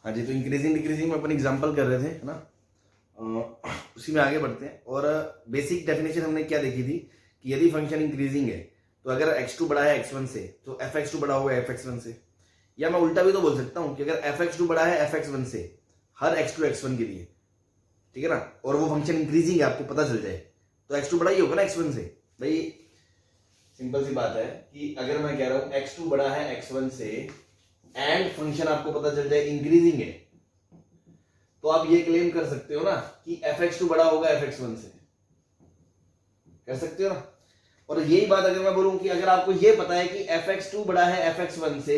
हाँ जी, तो increasing decreasing में अपन एग्जांपल कर रहे थे, है ना। उसी में आगे बढ़ते हैं। और बेसिक डेफिनेशन हमने क्या देखी थी कि यदि फंक्शन इंक्रीजिंग है तो अगर x2 बड़ा है x1 से तो fx2 बड़ा होगा fx1 से। या मैं उल्टा भी तो बोल सकता हूं कि अगर fx2 बड़ा है fx1 से हर x2 x1 के लिए, ठीक है ना, और वो फंक्शन इंक्रीजिंग है, आपको पता चल जाए, तो x2 बड़ा ही होगा ना x1 से। भाई सिंपल सी बात है कि अगर मैं कह रहा हूं x2 बड़ा है x1 से एंड फंक्शन आपको पता चल जाए इंक्रीजिंग है, तो आप ये क्लेम कर सकते हो ना कि fx2 बड़ा होगा fx1 से, कर सकते हो ना। और यही बात अगर मैं बोलूं कि अगर आपको ये पता है कि fx2 बड़ा है fx1 से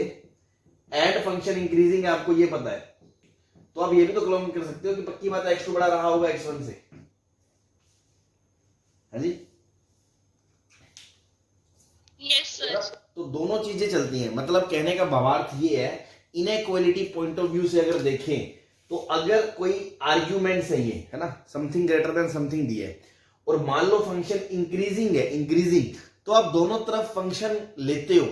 एंड फंक्शन इंक्रीजिंग है, आपको ये पता है, तो आप ये भी तो क्लेम कर सकते हो कि पक्की बात है x2 बड़ा रहा होगा x1 से। है जी, यस सर। तो दोनों चीजें चलती हैं। मतलब कहने का भावार्थ ये है, इनइक्वालिटी पॉइंट ऑफ व्यू से अगर देखें तो अगर कोई आर्ग्यूमेंट सही है ना, समथिंग ग्रेटर देन समथिंग दिया है, और मान लो फंक्शन इंक्रीजिंग है, इंक्रीजिंग, तो आप दोनों तरफ फंक्शन लेते हो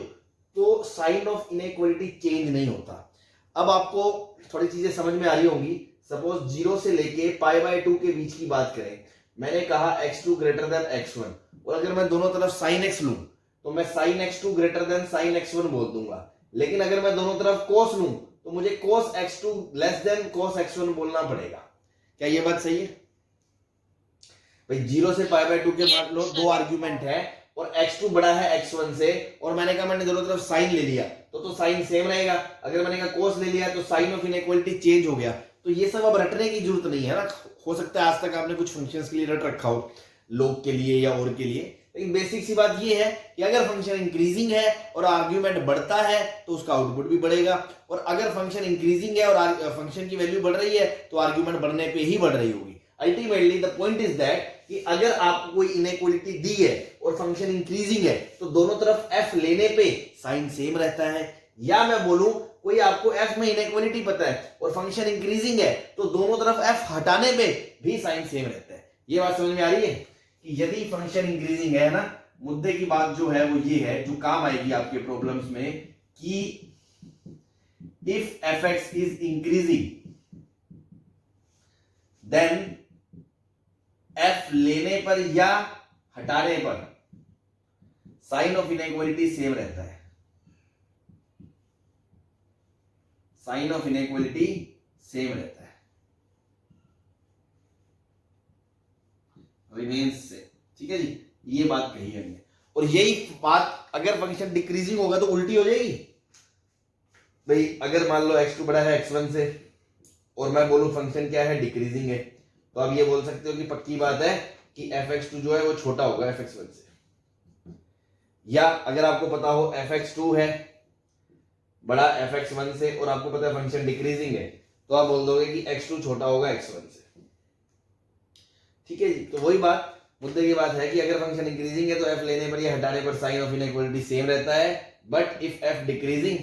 तो साइन ऑफ इनइक्वालिटी चेंज नहीं होता। अब आपको थोड़ी चीजें समझ में आ रही होंगी। सपोज 0 से लेके π/2 के बीच की बात करें, मैंने कहा x2 ग्रेटर देन x1, और अगर मैं दोनों तरफ sin x लूं तो मैं sin x2 greater than sin x1 बोल दूंगा। लेकिन अगर मैं दोनों तरफ cos लूं तो मुझे cos x2 less than cos x1 बोलना पड़ेगा। क्या ये बात सही है? भाई 0 से π/2 के मान लो दो आर्ग्यूमेंट है और x2 बड़ा है x1 से, और मैंने कहा मैंने दोनों तरफ sin ले लिया तो sin सेम रहेगा। अगर मैंने कहा cos ले लिया तो साइन ऑफ इनइक्वालिटी चेंज हो गया। तो ये सब अब रटने की जरूरत नहीं है ना। हो सकता है आज तक आपने कुछ फंक्शंस के लिए रट रखा हो, लोग के लिए या और के लिए, लेकिन बेसिक सी बात ये है कि अगर फंक्शन इंक्रीजिंग है और आर्ग्यूमेंट बढ़ता है तो उसका आउटपुट भी बढ़ेगा, और अगर फंक्शन इंक्रीजिंग है और फंक्शन की वैल्यू बढ़ रही है तो आर्ग्यूमेंट बढ़ने पे ही बढ़ रही होगी। Ultimately the point is that कि अगर आपको कोई इनइक्वालिटी दी है और फंक्शन इंक्रीजिंग है तो दोनों तरफ f लेने पे साइन सेम रहता है। या मैं बोलूं कोई आपको f में इनइक्वालिटी पता है और फंक्शन इंक्रीजिंग है तो दोनों तरफ f हटाने पे भी साइन सेम रहता है। ये बात समझ में आ रही है कि यदि फंक्शन इंक्रीजिंग है ना, मुद्दे की बात जो है वो ये है जो काम आएगी आपके प्रॉब्लम्स में कि if fx is increasing then f लेने पर या हटाने पर साइन ऑफ इनइक्वालिटी सेम रहता है। साइन ऑफ इनइक्वालिटी सेम रहता है, रिमेन्स सेम। ठीक है जी, ये बात कही है हमने। और यही बात अगर फंक्शन डिक्रीजिंग होगा तो उल्टी हो जाएगी। भाई अगर मान लो x2 बड़ा है x1 से और मैं बोलूं फंक्शन क्या है, डिक्रीजिंग है, तो आप ये बोल सकते हो कि पक्की बात है कि fx2 जो है वो छोटा होगा fx1 से। या अगर आपको पता हो fx2 है बड़ा fx1 से और आपको पता है फंक्शन डिक्रीजिंग है, तो आप बोल दोगे कि x2 छोटा होगा x1 से। ठीक है जी, तो वही बात, मुद्दे की बात है कि अगर फंक्शन इंक्रीजिंग है तो f लेने पर या हटाने पर साइन ऑफ इनइक्वालिटी सेम रहता है, but if f decreasing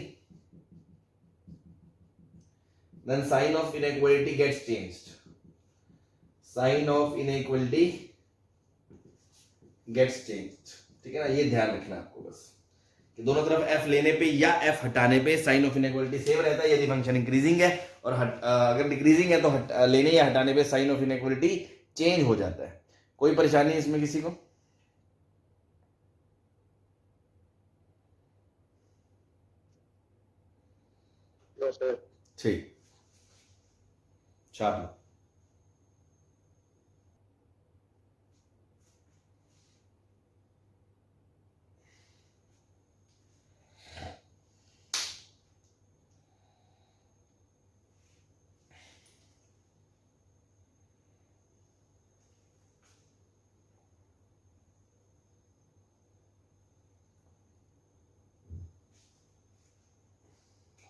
then sign of inequality gets changed. Sign of inequality gets changed. ठीक है ना, ये ध्यान रखना आपको बस कि दोनों तरफ f लेने पे या f हटाने पे साइन ऑफ इनइक्वालिटी सेम रहता है यदि फंक्शन इंक्रीजिंग है, और अगर डिक्रीजिंग है तो लेने या हटाने पे साइन ऑफ इनइक्वालिटी चेंज हो जाता है। कोई परेशानी है इसमें किसी को? ठीक, छाप लो।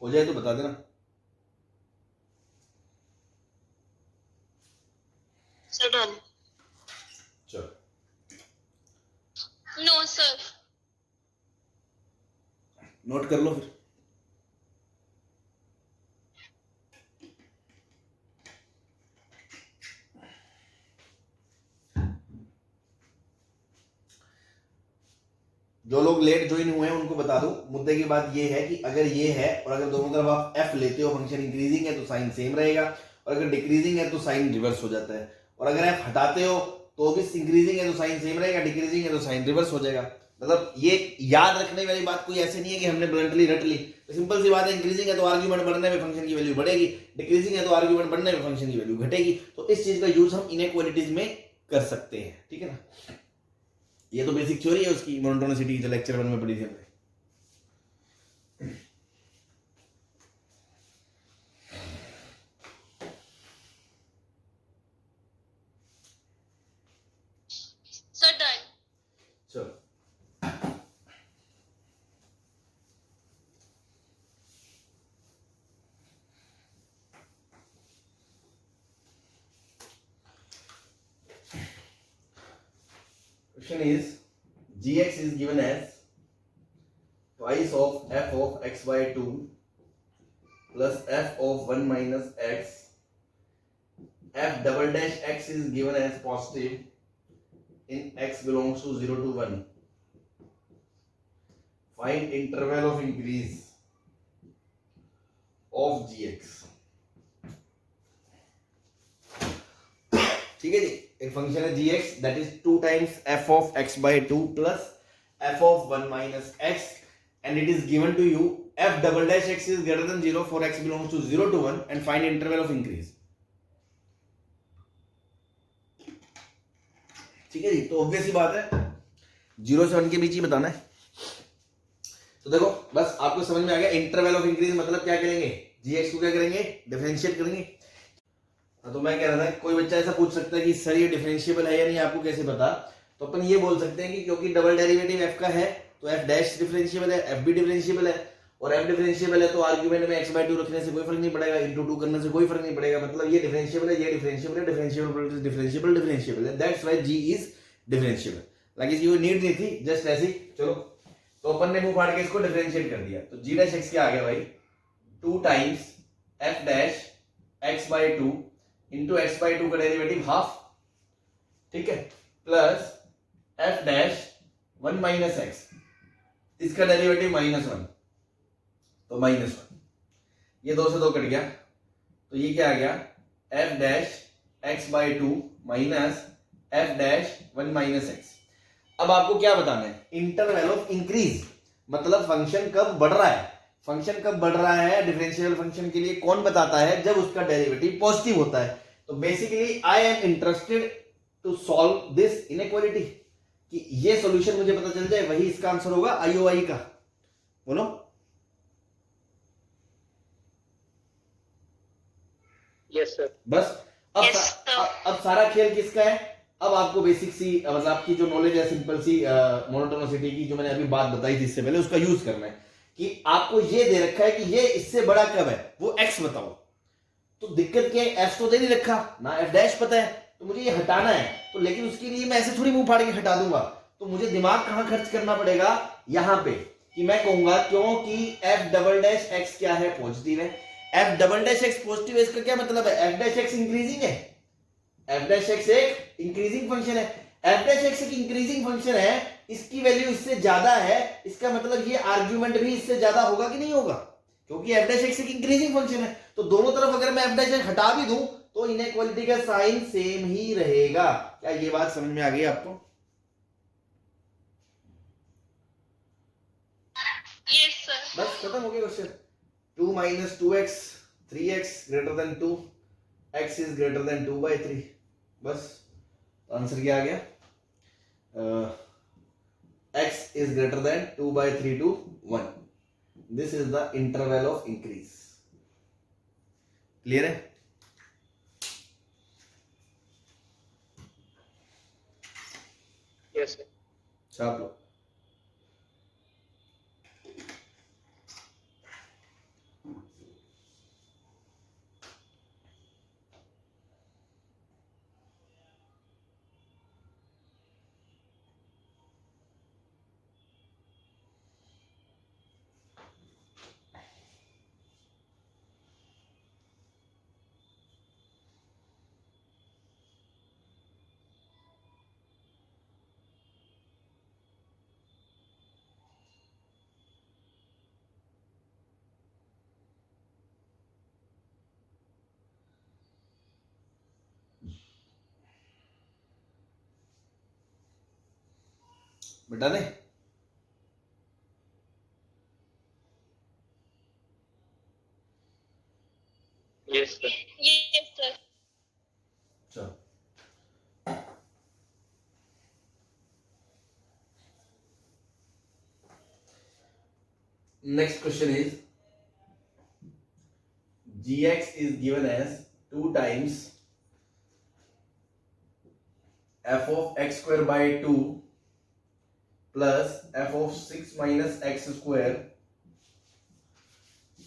हो जाए तो बता देना। Sir done. चलो, नो सर। नोट कर लो फिर। जो लोग लेट ज्वाइन हुए हैं उनको बता दूं, मुद्दे की बात ये है कि अगर ये है और अगर दोनों तरफ आप एफ लेते हो, फंक्शन इंक्रीजिंग है तो साइन सेम रहेगा, और अगर डिक्रीजिंग है तो साइन रिवर्स हो जाता है, और अगर एफ हटाते हो तो भी इंक्रीजिंग है तो साइन सेम रहेगा, डिक्रीजिंग है तो साइन रिवर्स हो जाएगा। मतलब ये याद रखने वाली बात कोई ऐसे नहीं है कि हमने ब्लंटली रट ली। तो सिंपल सी बात है, इंक्रीजिंग है तो आर्ग्यूमेंट बढ़ने में फंक्शन की वैल्यू बढ़ेगी, डिक्रीजिंग है तो आर्ग्यूमेंट बढ़ने में फंक्शन की वैल्यू घटेगी। तो इस चीज का यूज हम इनइक्वालिटीज में कर सकते हैं, ठीक है ना। ये तो बेसिक थ्योरी है उसकी, मोनोटोनिसिटी जो लेक्चर 1 में पढ़ी थी हमने। Sir, done. चलो question is gx is given as twice of f of x by 2 plus f of 1 minus x. f double dash x is given as positive in x belongs to 0 to 1. Find interval of increase of gx. ठीक है जी, एक function है gx that is 2 times f of x by 2 plus f of 1 minus x, and it is given to you f double dash x is greater than 0 for x belongs to 0 to 1 and find interval of increase. ठीक है जी, तो obvious ही बात है 0 से 1 के बीच ही बताना है। तो देखो बस आपको समझ में आ गया, इंटरवल ऑफ इंक्रीज मतलब क्या करेंगे, gx को क्या करेंगे, डिफरेंशिएट करेंगे। तो मैं कह रहा था कोई बच्चा ऐसा पूछ सकता है कि सर ये डिफरेंशिएबल है या नहीं, आपको कैसे पता। तो अपन ये बोल सकते हैं कि क्योंकि डबल डेरिवेटिव f का है तो f डैश डिफरेंशिएबल है, f भी डिफरेंशिएबल है, और f डिफरेंशिएबल है तो आर्गुमेंट में x by 2 रखने से कोई फर्क नहीं पड़ेगा, इंटू 2 करने से कोई फर्क नहीं पड़ेगा। मतलब ये डिफरेंशिएबल है, ये डिफरेंशिएबल है, डिफरेंशिएबल डिफरेंशिएबल डिफरेंशिएबल है, that's why g is differentiable. Like इसकी कोई नीड नहीं थी, जस्ट ऐसे ही चलो। तो अपन ने मुंह फाड़ के इसको डिफरेंशिएट कर दिया, तो g डैश x क्या आ गया भाई, 2 times f dash x by 2 into x by 2 का डेरिवेटिव हाफ, ठीक है, plus F dash 1 minus x, इसका डेरिवेटिव -1, तो -1, ये 2 से 2 कट गया, तो ये क्या आ गया, F dash x by 2 minus F dash 1 minus x. अब आपको क्या बताना है, इंटरवल ऑफ इंक्रीज, मतलब फंक्शन कब बढ़ रहा है। फंक्शन कब बढ़ रहा है डिफरेंशियल फंक्शन के लिए कौन बताता है, जब उसका डेरिवेटिव पॉजिटिव होता है। तो basically I am interested to solve this inequality, कि ये सॉल्यूशन मुझे पता चल जाए, वही इसका आंसर होगा आईओआई का। बोलो यस सर। बस अब Yes, sir. अब सारा खेल किसका है, अब आपको बेसिक सी मतलब आपकी जो नॉलेज है सिंपल सी मोनोटोनिसिटी की जो मैंने अभी बात बताई थी इससे पहले, उसका यूज करना है। कि आपको ये दे रखा है कि ये इससे बड़ा कब है, वो x बताओ। तो दिक्कत क्या है, f तो दे नहीं रखा ना, f डैश पता है, तो मुझे ये हटाना है। तो लेकिन उसके लिए मैं ऐसे थोड़ी मुंह फाड़ के हटा दूंगा, तो मुझे दिमाग कहां खर्च करना पड़ेगा, यहां पे, कि मैं कहूंगा क्योंकि f डबल डैश x क्या है, पॉजिटिव है। f double dash x positive है, इसका क्या मतलब है, f डैश x इंक्रीजिंग है, f डैश x एक इंक्रीजिंग फंक्शन है। f डैश x एक इंक्रीजिंग फंक्शन है, इसकी वैल्यू इससे ज्यादा है, इसका मतलब ये आर्ग्यूमेंट भी इससे ज्यादा होगा कि नहीं होगा, क्योंकि f डैश x एक इंक्रीजिंग फंक्शन है। तो दोनों तरफ अगर मैं f डैश x हटा भी दूं तो इनइक्वालिटी का साइन सेम ही रहेगा। क्या ये बात समझ में आ गई आपको? Yes, sir. बस खत्म हो गया question. 2 minus 2x 3x greater than 2, x is greater then 2 by 3, बस आंसर क्या आ गया, x is greater than 2 by 3 to 1. This is the interval of increase. Clear है? Yes sir. छाप लो। मिटा दें? Yes, sir. Yes, sir. चलो next question is gx is given as 2 times f of x square by 2 plus f of 6 minus x square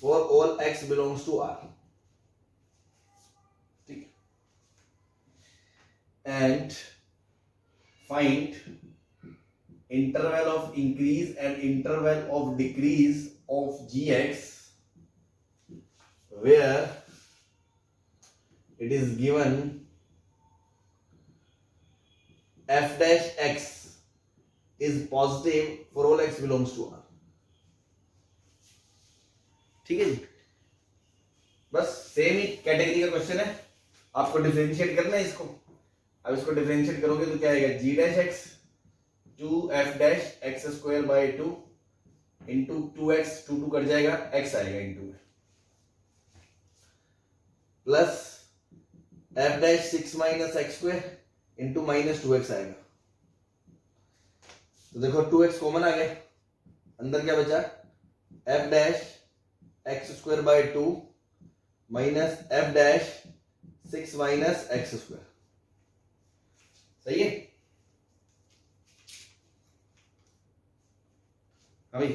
for all x belongs to R. ठीक, and find interval of increase and interval of decrease of gx where it is given f dash x is positive for all x belongs to R. ठीक है जी, बस same ही category का question है, आपको differentiate करना है इसको। अब इसको डिफरेंशिएट करोगे तो क्या आएगा, g dash x 2f dash x square by 2 into 2x 2 cut जाएगा, x आएगा इंटू में, plus f dash 6 minus x square into minus 2x आएगा। तो देखो 2x कॉमन आ गया, अंदर क्या बचा, f dash x square by 2 minus f dash 6 minus x square. सही है? अभी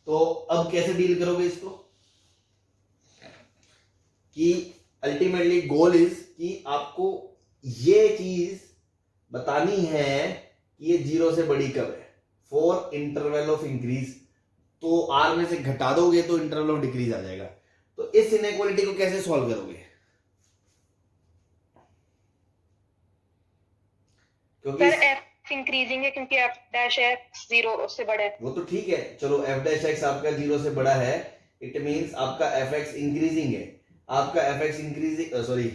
तो अब कैसे डील करोगे इसको, कि अल्टीमेटली गोल इज कि आपको ये चीज बतानी है कि ये 0 से बड़ी कब है फॉर इंटरवल ऑफ इंक्रीज। तो r में से घटा दोगे तो इंटरवल ऑफ डिक्रीज आ जाएगा। तो इस इनइक्वालिटी को कैसे सॉल्व करोगे, क्योंकि सर f इंक्रीजिंग है क्योंकि f डैश x 0 से बड़ा है। वो तो ठीक है, चलो f डैश x आपका 0 से बड़ा है, इट मींस आपका fx इंक्रीजिंग है, आपका fx increasing sorry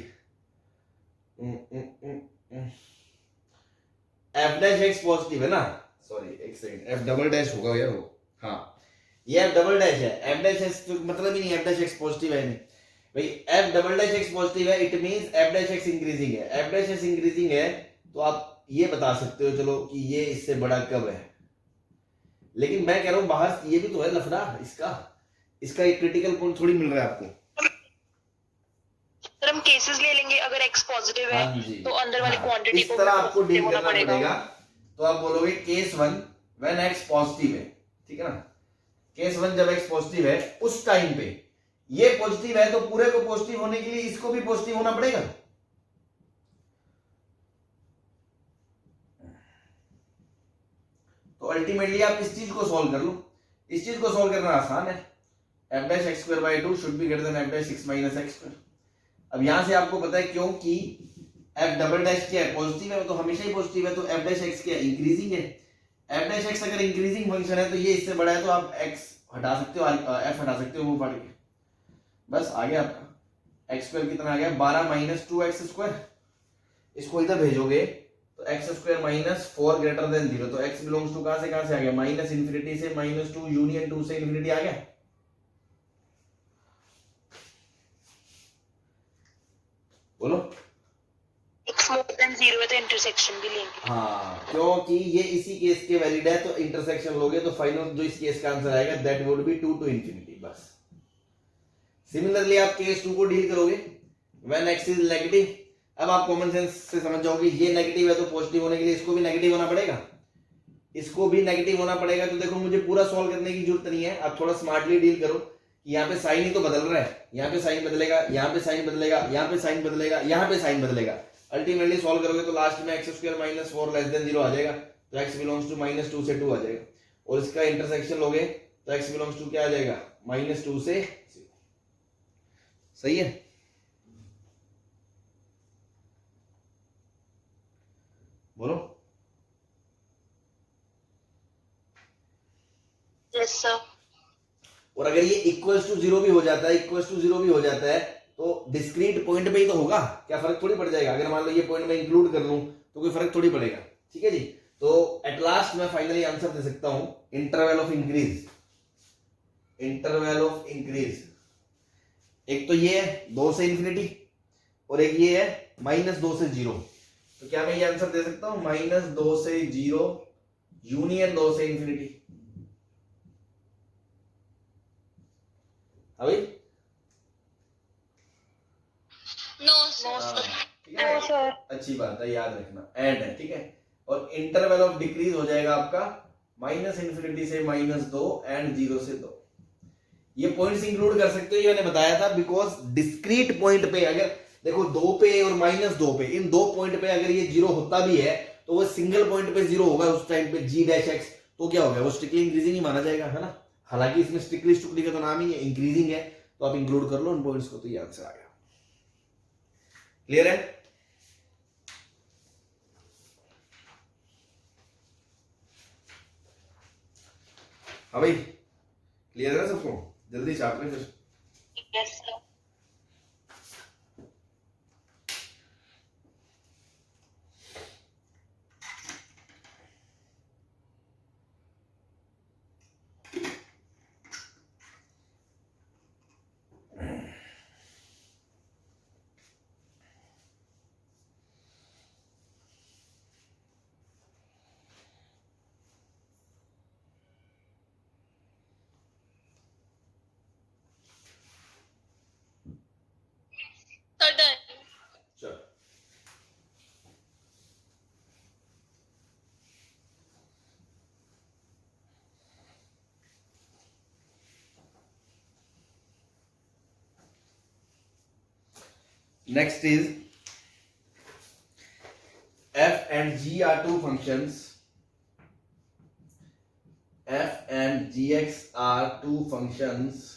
f dash x positive है ना, सॉरी एक सेकंड, f डबल डैश होगा यार वो, हाँ ये f डबल डैश है, f डैश x तो मतलब ही नहीं f डैश x पॉजिटिव है नहीं भाई, f double dash x positive है, it means f dash x increasing है, f डैश x इंक्रीजिंग है तो आप ये बता सकते हो चलो कि ये इससे बड़ा कब है। लेकिन मैं कह रहा हूं बाहर ये भी तो है लफड़ा, इसका एक क्रिटिकल पॉइंट थोड़ी मिल रहा है आपको। सर हम केसेस ले लेंगे, अगर x पॉजिटिव है हाँ जी, तो अंदर वाली हाँ, क्वांटिटी इस को तरह आपको डील होना करना पड़ेगा। तो आप बोलोगे केस 1 व्हेन x पॉजिटिव है, ठीक है ना, केस 1 जब x पॉजिटिव है उस टाइम पे ये पॉजिटिव है तो पूरे को पॉजिटिव होने के लिए इसको भी पॉजिटिव होना पड़ेगा। तो अल्टीमेटली आप इस चीज को सॉल्व कर लो, इस चीज को सॉल्व करना आसान है, f dash x square by 2 should be greater then f dash 6 minus x square. अब यहां से आपको पता है क्योंकि f डबल डैश क्या है, पॉजिटिव है, तो हमेशा ही पॉजिटिव है, तो f डैश x क्या है, इंक्रीजिंग है। f डैश x अगर इंक्रीजिंग फंक्शन है तो ये इससे बड़ा है, तो आप x हटा सकते हो, f हटा सकते हो मुंह फाड़ के, बस आ गया आपका x स्क्वायर कितना आ गया 12 माइनस 2x स्क्वायर। इसको इधर भेजोगे तो x square minus 4 greater than 0, तो x बिलोंग्स टू कहां से आ गया, माइनस इंफिनिटी से माइनस 2 यूनियन 2 से इंफिनिटी आ गया। बोलो x मोर देन 0 है तो इंटरसेक्शन भी लेंगे। हाँ, क्योंकि ये इसी केस के वैलिड है, तो इंटरसेक्शन लोगे तो फाइनल जो इस केस का आंसर आएगा that would be 2 to infinity. बस सिमिलरली आप केस 2 को डील करोगे व्हेन x इज नेगेटिव। अब आप कॉमन सेंस से समझ जाओगे ये नेगेटिव है तो पॉजिटिव होने के लिए इसको भी नेगेटिव होना पड़ेगा, इसको भी नेगेटिव होना पड़ेगा। तो देखो मुझे पूरा सॉल्व करने की जरूरत नहीं है, आप थोड़ा स्मार्टली डील करो कि यहाँ पे साइन ही तो बदल रहा है, यहाँ पे साइन बदलेगा, यहाँ पे साइन बदलेगा, यहाँ पे साइन बदलेगा, यहाँ पे साइन बदलेगा। अल्टीमेटली सॉल्व करोगे तो लास्ट में x square minus 4 less than 0 आ जाएगा, तो x बिलोंग्स टू माइनस 2 से 2 आ जाएगा, और इसका इंटरसेक्शन लोगे तो x बिलोंग्स टू क्या आ जाएगा, माइनस 2 से 0। सही है? बोलो। Yes sir. और अगर ये इक्वल्स टू 0 भी हो जाता है, इक्वल्स टू 0 भी हो जाता है तो डिस्क्रीट पॉइंट पे ही तो होगा, क्या फर्क थोड़ी पड़ जाएगा। अगर मान लो ये पॉइंट में इंक्लूड कर लूं तो कोई फर्क थोड़ी पड़ेगा। ठीक है जी, तो एट लास्ट मैं फाइनली आंसर दे सकता हूं, interval of increase, interval of increase एक तो ये है 2 से इंफिनिटी और एक ये है -2 से 0। तो क्या मैं ये आंसर दे सकता हूं, -2 से 0 यूनियन 2 से इंफिनिटी। अभी नो सर। No, sir. ठीक है, No, sir. अच्छी बात है, याद रखना एंड है। ठीक है, और इंटरवल ऑफ डिक्रीज हो जाएगा आपका -इंफिनिटी से -2 एंड 0 से 2। ये पॉइंट्स इंक्लूड कर सकते हो, ये मैंने बताया था, बिकॉज डिस्क्रीट पॉइंट पे अगर देखो 2 पे और -2 पे, इन दो पॉइंट पे अगर ये 0 होता भी है तो वो सिंगल पॉइंट पे 0 होगा उस टाइम पे g-x, तो क्या हो गया, वो स्ट्रिक्टली इंक्रीजिंग ही माना जाएगा, है ना। हालांकि इसमें स्ट्रिक्टली स्ट्रिक्टली का तो नाम ही है, इंक्रीजिंग है, तो आप इंक्लूड कर लो उन पॉइंट्स को, तो ये आंसर आ गया। क्लियर है? हाँ भाई, क्लियर है ना सबको? जल्दी छाप लें फिर। Yes, sir. Sir done. चलो, next is f and g are two functions, f and gx are two functions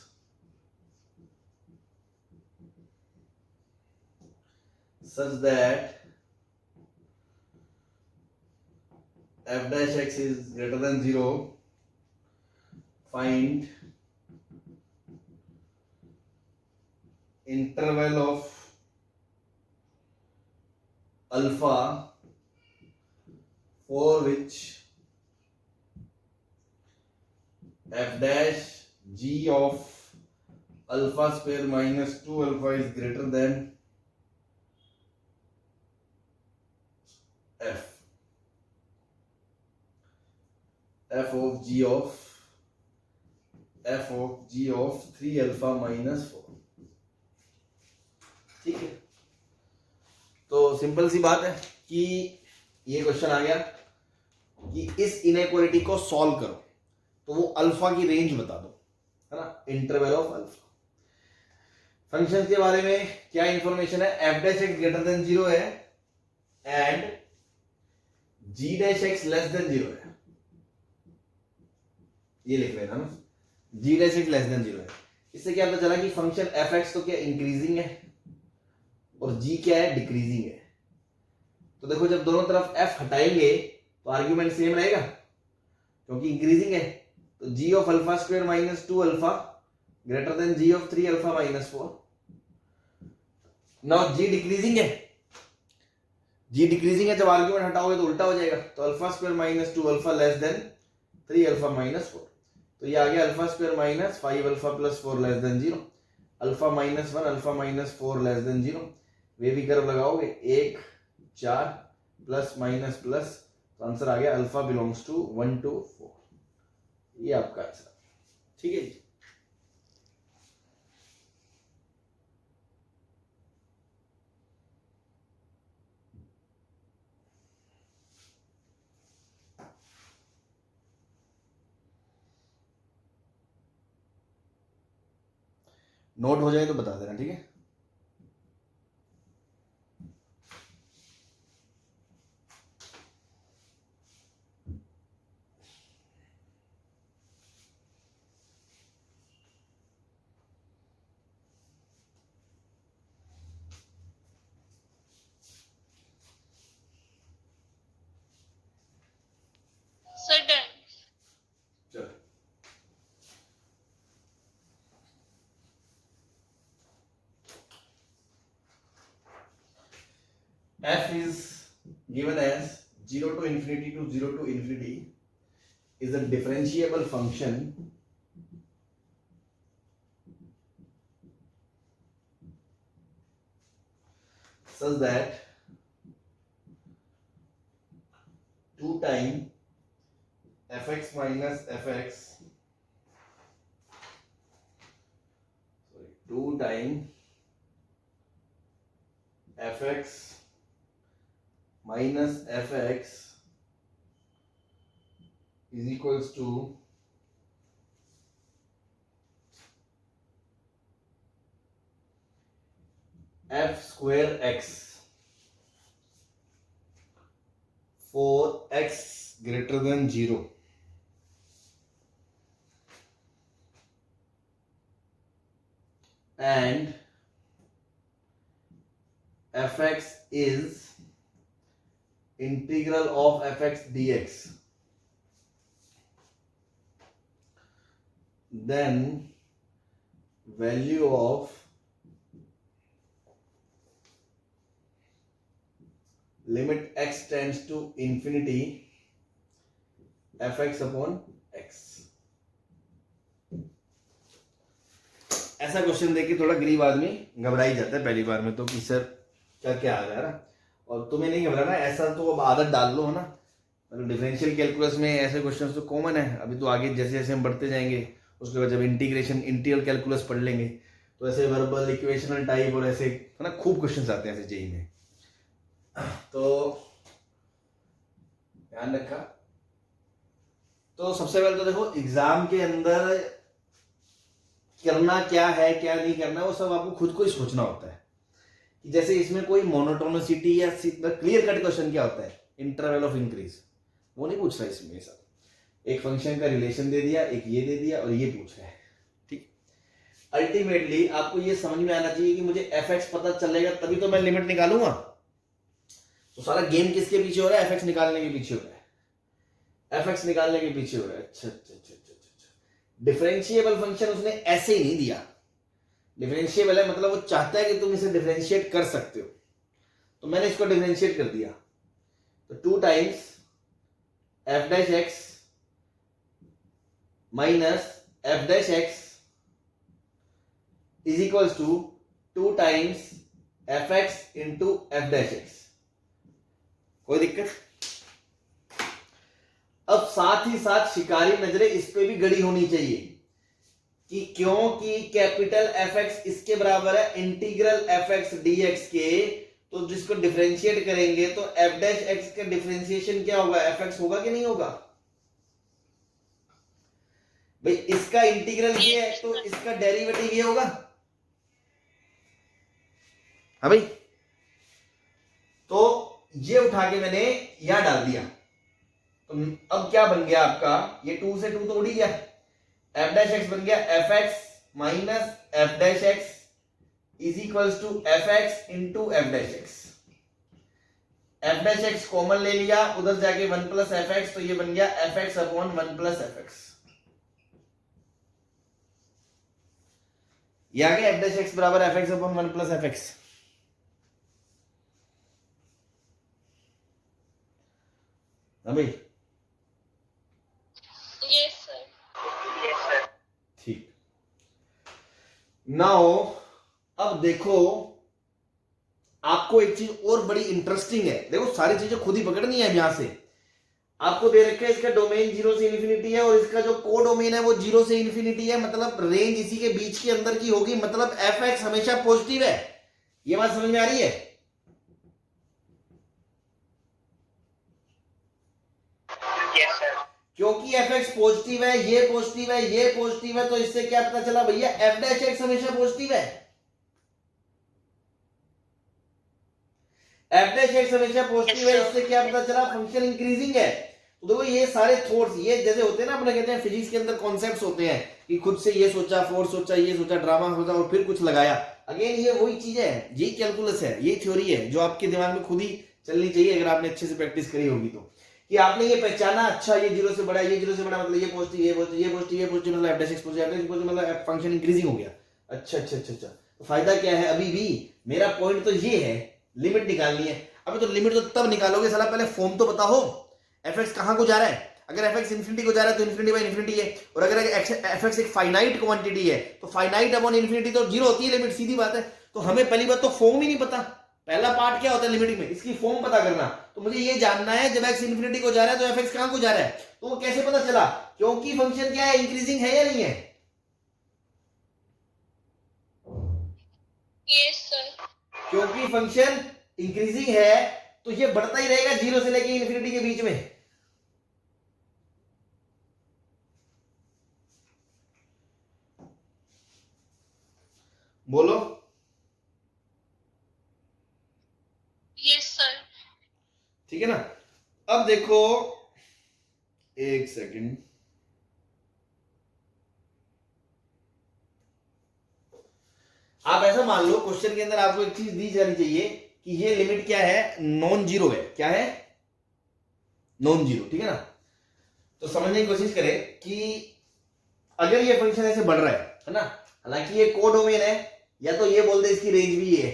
such that f dash x is greater than 0. Find interval of alpha for which f dash g of alpha square minus 2 alpha is greater than f, f of g of 3 alpha minus 4। ठीक है, तो simple सी बात है कि ये question आ गया कि इस इनइक्वालिटी को सॉल्व करो, तो वो अल्फा की रेंज बता दो, है ना, इंटरवल ऑफ अल्फा। फंक्शन के बारे में क्या इंफॉर्मेशन है, F dash X greater than 0 है and G dash X less than 0 है, ये लिख लेना ना, G dash X less than 0 है। इससे क्या पता चला कि फंक्शन एफ एक्स तो क्या इंक्रीजिंग है और जी क्या है, डिक्रीजिंग है। तो देखो जब दोनों तरफ एफ हटाएंगे तो आर्ग्यूमेंट सेम रहेगा क्योंकि इंक्रीजिंग है, तो G of alpha square minus 2 alpha greater than G of 3 alpha minus 4। Now G decreasing है, जी डिक्रीजिंग है, जब आर्ग्यूमेंट हटाओगे तो उल्टा हो जाएगा, तो alpha square minus 2 alpha less than 3 alpha minus 4। तो ये आ गया alpha square minus 5 alpha plus 4 less than 0, alpha minus 1 alpha minus 4 less than 0। वे भी कर्व लगाओगे 1 4 प्लस माइनस प्लस, तो आंसर आ गया अल्फा बिलोंग्स टू 1 to 4। ये आपका आंसर, ठीक है जी। नोट हो जाए तो बता देना, ठीक है। Sir done. चलो, f is given as 0 to infinity to 0 to infinity is a differentiable function such that 2 times fx minus fx 2 times fx minus fx is equals to f square x for x greater than 0 and fx is integral of fx dx, then value of limit x tends to infinity fx upon x। ऐसा question देख के थोड़ा गरीब आदमी घबरा ही जाता है पहली बार में तो कि सर क्या क्या आ रहा है ना, और तुम्हें नहीं घबराना, ऐसा तो अब आदत डाल लो है ना। मतलब डिफरेंशियल कैलकुलस में ऐसे क्वेश्चंस तो कॉमन है। अभी तो आगे जैसे जैसे हम बढ़ते जाएंगे उसके बाद जब इंटीग्रेशन इंटीग्रल कैलकुलस पढ़ लेंगे तो ऐसे वर्बल इक्वेशनल टाइप और ऐसे है ना खूब क्वेश्चंस आते हैं ऐसे जेई में। तो ध्यान रखा। तो सबसे पहले तो देखो एग्जाम के अंदर करना क्या है क्या नहीं करना वो सब आपको खुद को ही सोचना होता है। कि जैसे इसमें कोई मोनोटोनिसिटी या क्लियर कट क्वेश्चन क्या होता है, इंटरवल ऑफ इंक्रीज, वो नहीं पूछ रहा है इसमें। सब एक फंक्शन का रिलेशन दे दिया, एक ये दे दिया और ये पूछ रहा है। ठीक, अल्टीमेटली आपको ये समझ में आना चाहिए कि मुझे fx पता चलेगा तभी तो मैं लिमिट निकालूंगा। तो सारा गेम किसके पीछे हो रहा है? fx निकालने के पीछे हो रहा है, fx निकालने के पीछे हो रहा है। अच्छा अच्छा अच्छा अच्छा अच्छा। डिफरेंशिएबल फंक्शन उसने ऐसे ही नहीं दिया। डिफरेंशिएबल है मतलब वो चाहता है कि तुम इसे डिफरेंशिएट कर सकते हो, तो मैंने इसको डिफरेंशिएट कर दिया। तो 2 times f dash x minus f dash x is equals to 2 times fx into f dash x। कोई दिक्कत? अब साथ ही साथ शिकारी नजरें इस पे भी गड़ी होनी चाहिए कि क्योंकि कैपिटल fx इसके बराबर है इंटीग्रल fx dx के, तो जिसको डिफरेंशिएट करेंगे तो f डैश x का डिफरेंशिएशन क्या होगा? fx होगा कि नहीं होगा? भाई इसका इंटीग्रल ये है तो इसका डेरिवेटिव ये होगा। हाँ भाई, तो ये उठा के मैंने यहां डाल दिया। तो अब क्या बन गया आपका? ये 2 से 2 तो उड़ ही गया। f डैश x बन गया fx minus f dash x is equals to fx into f dash x। f dash x common ले लिया, उधर जाके 1 प्लस fx, तो ये बन गया fx अपॉन 1 प्लस fx। ये आ गया f डैश x बराबर fx अपॉन 1 प्लस fx। हाँ भाई, Yes, sir. Yes, sir. ठीक। नाउ अब देखो आपको एक चीज और बड़ी इंटरेस्टिंग है। देखो सारी चीजें खुद ही पकड़नी है। यहां से आपको दे रखा है इसका डोमेन 0 से इन्फिनिटी है और इसका जो को डोमेन है वो 0 से इन्फिनिटी है, मतलब रेंज इसी के बीच के अंदर की होगी, मतलब fx हमेशा पॉजिटिव है। ये बात समझ में आ रही है? Yes, sir. क्योंकि fx पॉजिटिव है, ये पॉजिटिव है, ये पॉजिटिव है, तो इससे क्या पता चला भैया? f डैश x हमेशा पॉजिटिव है। f डैश x हमेशा पॉजिटिव है, इससे क्या पता चला? फंक्शन इंक्रीजिंग है। तो देखो ये सारे थॉट्स, ये जैसे होते हैं ना, अपने कहते हैं फिजिक्स के अंदर कॉन्सेप्ट्स होते हैं कि खुद से ये सोचा, फोर्स सोचा, ये सोचा, ड्रामा सोचा और फिर कुछ लगाया। अगेन ये वही चीज है, यही कैलकुलस है, यही थ्योरी है जो आपके दिमाग में खुद ही चलनी चाहिए अगर आपने अच्छे से प्रैक्टिस करी होगी तो। कि आपने ये पहचाना, अच्छा ये 0 से बड़ा, ये 0 से बड़ा, मतलब ये पॉजिटिव, ये पॉजिटिव, ये पॉजिटिव, ये पॉजिटिव, मतलब f dash x positive, f dash x positive, मतलब फंक्शन इंक्रीजिंग हो गया। अच्छा अच्छा अच्छा अच्छा, तो फायदा क्या है? अभी भी मेरा पॉइंट तो ये है, लिमिट निकालनी है। अबे तो लिमिट तो तब निकालोगे साला, पहले फॉर्म तो पता हो, एफ एक्स कहां को जा रहा है। अगर एफ एक्स इन्फिनिटी को जा रहा है तो इन्फिनिटी बाई इन्फिनिटी है, और अगर एफ एक्स एक फाइनाइट क्वांटिटी है तो फाइनाइट अपॉन इन्फिनिटी तो जीरो होती है लिमिट, सीधी बात है। तो हमें पहली बात तो फॉर्म ही नहीं पता, पहला पार्ट क्या होता है लिमिट में, इसकी फॉर्म पता करना। तो मुझे ये जानना है जब एक्स इन्फिनिटी को जा रहा है तो एफ एक्स कहां को जा रहा है, तो वो कैसे पता चला, क्योंकि फंक्शन क्या है, इंक्रीजिंग है या नहीं है। Yes, sir. क्योंकि फंक्शन इंक्रीजिंग है तो ये बढ़ता ही रहेगा जीरो से लेके इन्फिनिटी के बीच में। बोलो। Yes, sir. ठीक है ना। अब देखो एक सेकंड, आप ऐसा मान लो क्वेश्चन के अंदर आपको एक चीज दी जानी चाहिए कि ये लिमिट क्या है, नॉन जीरो है, क्या है, नॉन जीरो, ठीक है ना। तो समझने की कोशिश करें कि अगर ये फंक्शन ऐसे बढ़ रहा है ना, हालांकि ये कोडोमेन है, या तो ये बोल दे इसकी रेंज भी ये है,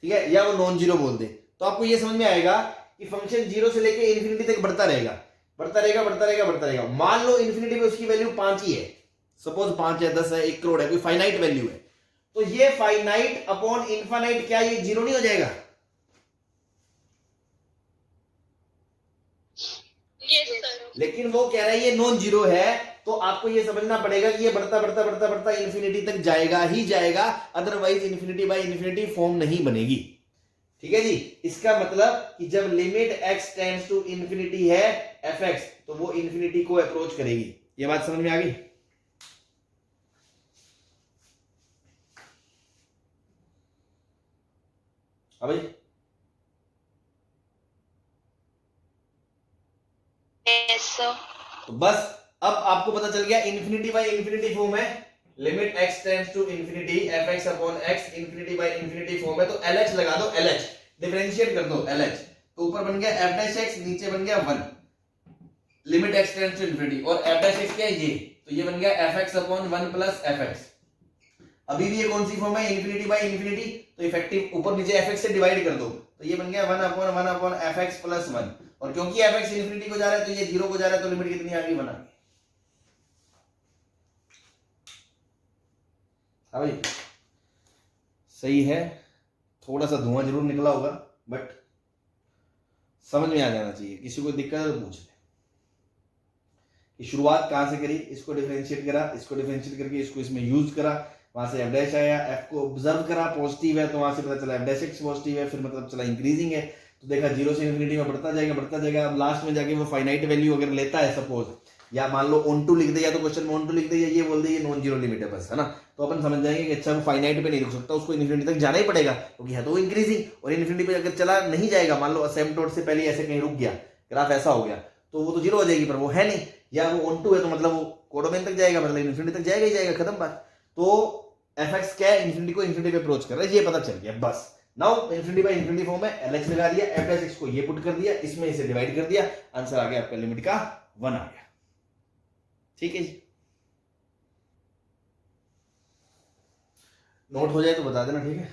ठीक है, या वो नॉन जीरो बोल दे, तो आपको ये समझ में आएगा कि फंक्शन जीरो से लेके इन्फिनिटी तक बढ़ता रहेगा, बढ़ता रहेगा, बढ़ता रहेगा, बढ़ता रहेगा। मान लो इन्फिनिटी पे उसकी वैल्यू 5 ही है, सपोज 5 है, 10 है, 1 करोड़ है, कोई फाइनाइट वैल्यू है, तो ये फाइनाइट अपॉन इनफाइनाइट क्या ये जीरो नहीं हो जाएगा। Yes, sir. लेकिन वो कह रहा है ये नॉन जीरो है, तो आपको ये समझना पड़ेगा कि ये बढ़ता बढ़ता बढ़ता बढ़ता इन्फिनिटी तक जाएगा ही जाएगा, otherwise infinity by infinity form नहीं बनेगी। ठीक है जी, इसका मतलब कि जब limit x tends to infinity है एफ एक्स, तो वो इन्फिनिटी को अप्रोच करेगी। ये बात समझ में आ गई। भाई Yes, sir. तो बस अब आपको पता चल गया इन्फिनिटी बाय इन्फिनिटी फॉर्म है, limit x tends to infinity F X upon X, infinity by infinity form है, तो LH लगा दो, LH डिफरेंशिएट कर दो, LH तो ऊपर बन गया f डैश x, नीचे बन गया 1, limit x tends to infinity, और f डैश x क्या है ये, तो ये बन गया F X upon 1 plus F X. अभी भी ये कौन सी फॉर्म है, इन्फिनिटी बाय इन्फिनिटी, तो इफेक्टिव ऊपर नीचे एफ एक्स से डिवाइड कर दो, तो ये बन गया 1 अपॉन एफ एक्स प्लस 1, और क्योंकि एफ एक्स इन्फिनिटी को जा रहा है तो ये जीरो को जा रहा है, तो लिमिट कितनी आ गई, 1 आ गई। हाँ भाई सही है, थोड़ा सा धुआं जरूर निकला होगा, बट समझ में आ जाना चाहिए। किसी को दिक्कत है तो पूछ ले कि शुरुआत कहां से करी, इसको डिफरेंशिएट करा, इसको डिफरेंशिएट करके इसको इसमें यूज करा, वहां से एफ डैश आया, एफ को ऑब्जर्व करा पॉजिटिव है, तो वहां से पता चला एफ डैश एक्स पॉजिटिव है, फिर मतलब चला इंक्रीजिंग है, तो देखा जीरो से इन्फिनिटी में बढ़ता जाएगा, बढ़ता जाएगा। अब लास्ट में जाके वो फाइनाइट वैल्यू अगर लेता है सपोज, या मान लो ऑन टू लिख दे, या तो क्वेश्चन में ऑन टू लिख दे, या ये बोल दे ये नॉन जीरो लिमिट है बस, है ना, तो अपन समझ जाएंगे कि अच्छा वो फाइनाइट पे नहीं रुक सकता, उसको इन्फिनिटी तक जाना ही पड़ेगा, क्योंकि है तो वो इंक्रीजिंग, और इन्फिनिटी पे अगर चला नहीं जाएगा, मान लो असेम्पटोड से पहले ऐसे कहीं रुक गया, ग्राफ ऐसा हो गया, तो वो तो जीरो हो जाएगी, पर वो है नहीं, या वो ऑन टू है तो मतलब वो कोडोमेन तक जाएगा, मतलब इन्फिनिटी तक जाएगा ही जाएगा, खत्म बात। तो एफ एक्स क्या है, इन्फिनिटी को इन्फिनिटी पे अप्रोच कर रहा है, ये पता चल गया बस। Now infinity by infinity form में LH लगा दिया, एफ डैश एक्स को ये पुट कर दिया, इसमें इसे डिवाइड कर दिया, आंसर आ गया आपका लिमिट का 1 आ गया। ठीक है जी, नोट हो जाए तो बता देना, ठीक है।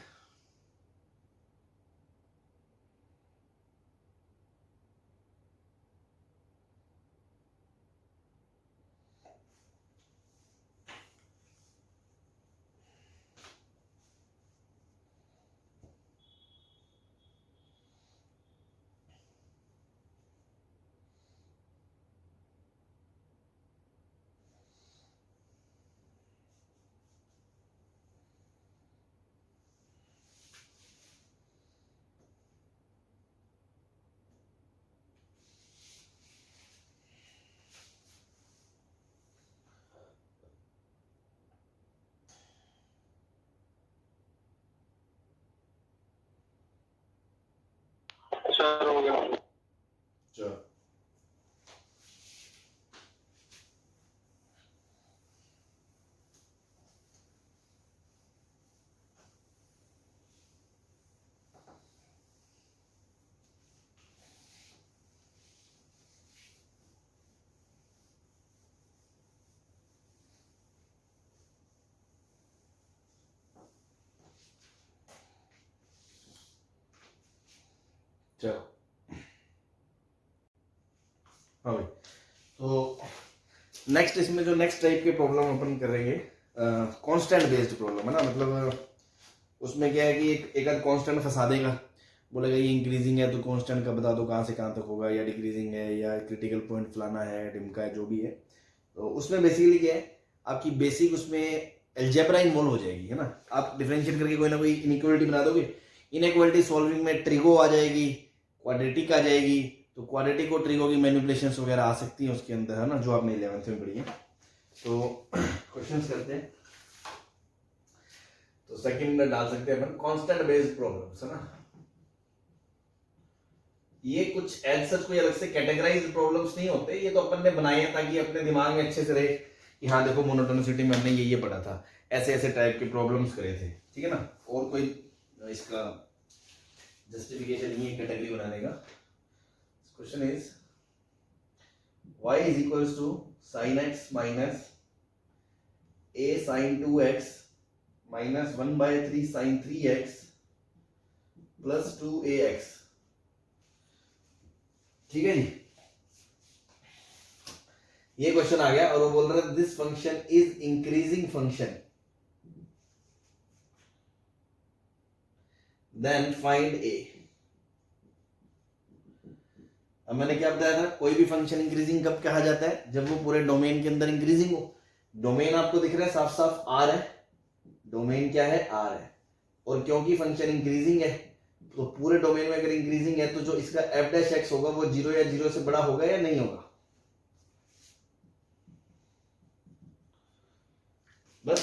सर हो गया। चलो चलो हाँ भाई, तो नेक्स्ट इसमें जो नेक्स्ट टाइप के प्रॉब्लम अपन करेंगे कांस्टेंट बेस्ड प्रॉब्लम है ना, मतलब उसमें क्या है कि एक आध कांस्टेंट फंसा देगा, बोलेगा ये इंक्रीजिंग है तो कांस्टेंट का बता दो कहाँ से कहाँ तक होगा, या डिक्रीजिंग है या क्रिटिकल पॉइंट फलाना है ढिमका है जो भी है। तो उसमें बेसिकली क्या है आपकी बेसिक उसमें एल्जेब्रा इन्वॉल्व हो जाएगी, है ना। आप डिफरेंशिएट करके कोई ना कोई इनइक्वालिटी बना दोगे, इनइक्वालिटी सॉल्विंग में ट्रिगो आ जाएगी, क्वाड्रेटिक आ जाएगी, तो क्वाड्रेटिक और ट्रिगो की मैनिपुलेशंस वगैरह आ सकती हैं उसके अंदर, है ना, जो आपने 11th में पढ़ी है। तो क्वेश्चंस करते हैं। तो सेकंड में डाल सकते हैं अपन कांस्टेंट बेस्ड प्रॉब्लम्स, है ना। ये कुछ एज सच कोई अलग से कैटेगराइज्ड प्रॉब्लम्स नहीं होते, ये तो अपन ने बनाए हैं ताकि अपने दिमाग में अच्छे से रहे कि हाँ देखो मोनोटोनिसिटी में हमने ये पढ़ा था, ऐसे ऐसे टाइप के प्रॉब्लम्स करे थे, ठीक है ना। और कोई इसका जस्टिफिकेशन नहीं है कैटेगरी बनाने का। Question is y is equals to sin x minus a sin 2x minus 1 by 3 sin 3x plus 2ax, ठीक है जी। ये क्वेश्चन आ गया और वो बोल रहा है this function is increasing function, then find a। अब मैंने क्या बताया था, कोई भी फंक्शन इंक्रीजिंग कब कहा जाता है, जब वो पूरे डोमेन के अंदर इंक्रीजिंग हो। डोमेन आपको दिख रहा है साफ साफ R है, डोमेन क्या है R है, और क्योंकि फंक्शन इंक्रीजिंग है तो पूरे डोमेन में अगर इंक्रीजिंग है तो जो इसका f डैश x होगा वो 0 या 0 से बड़ा होगा या नहीं होगा। बस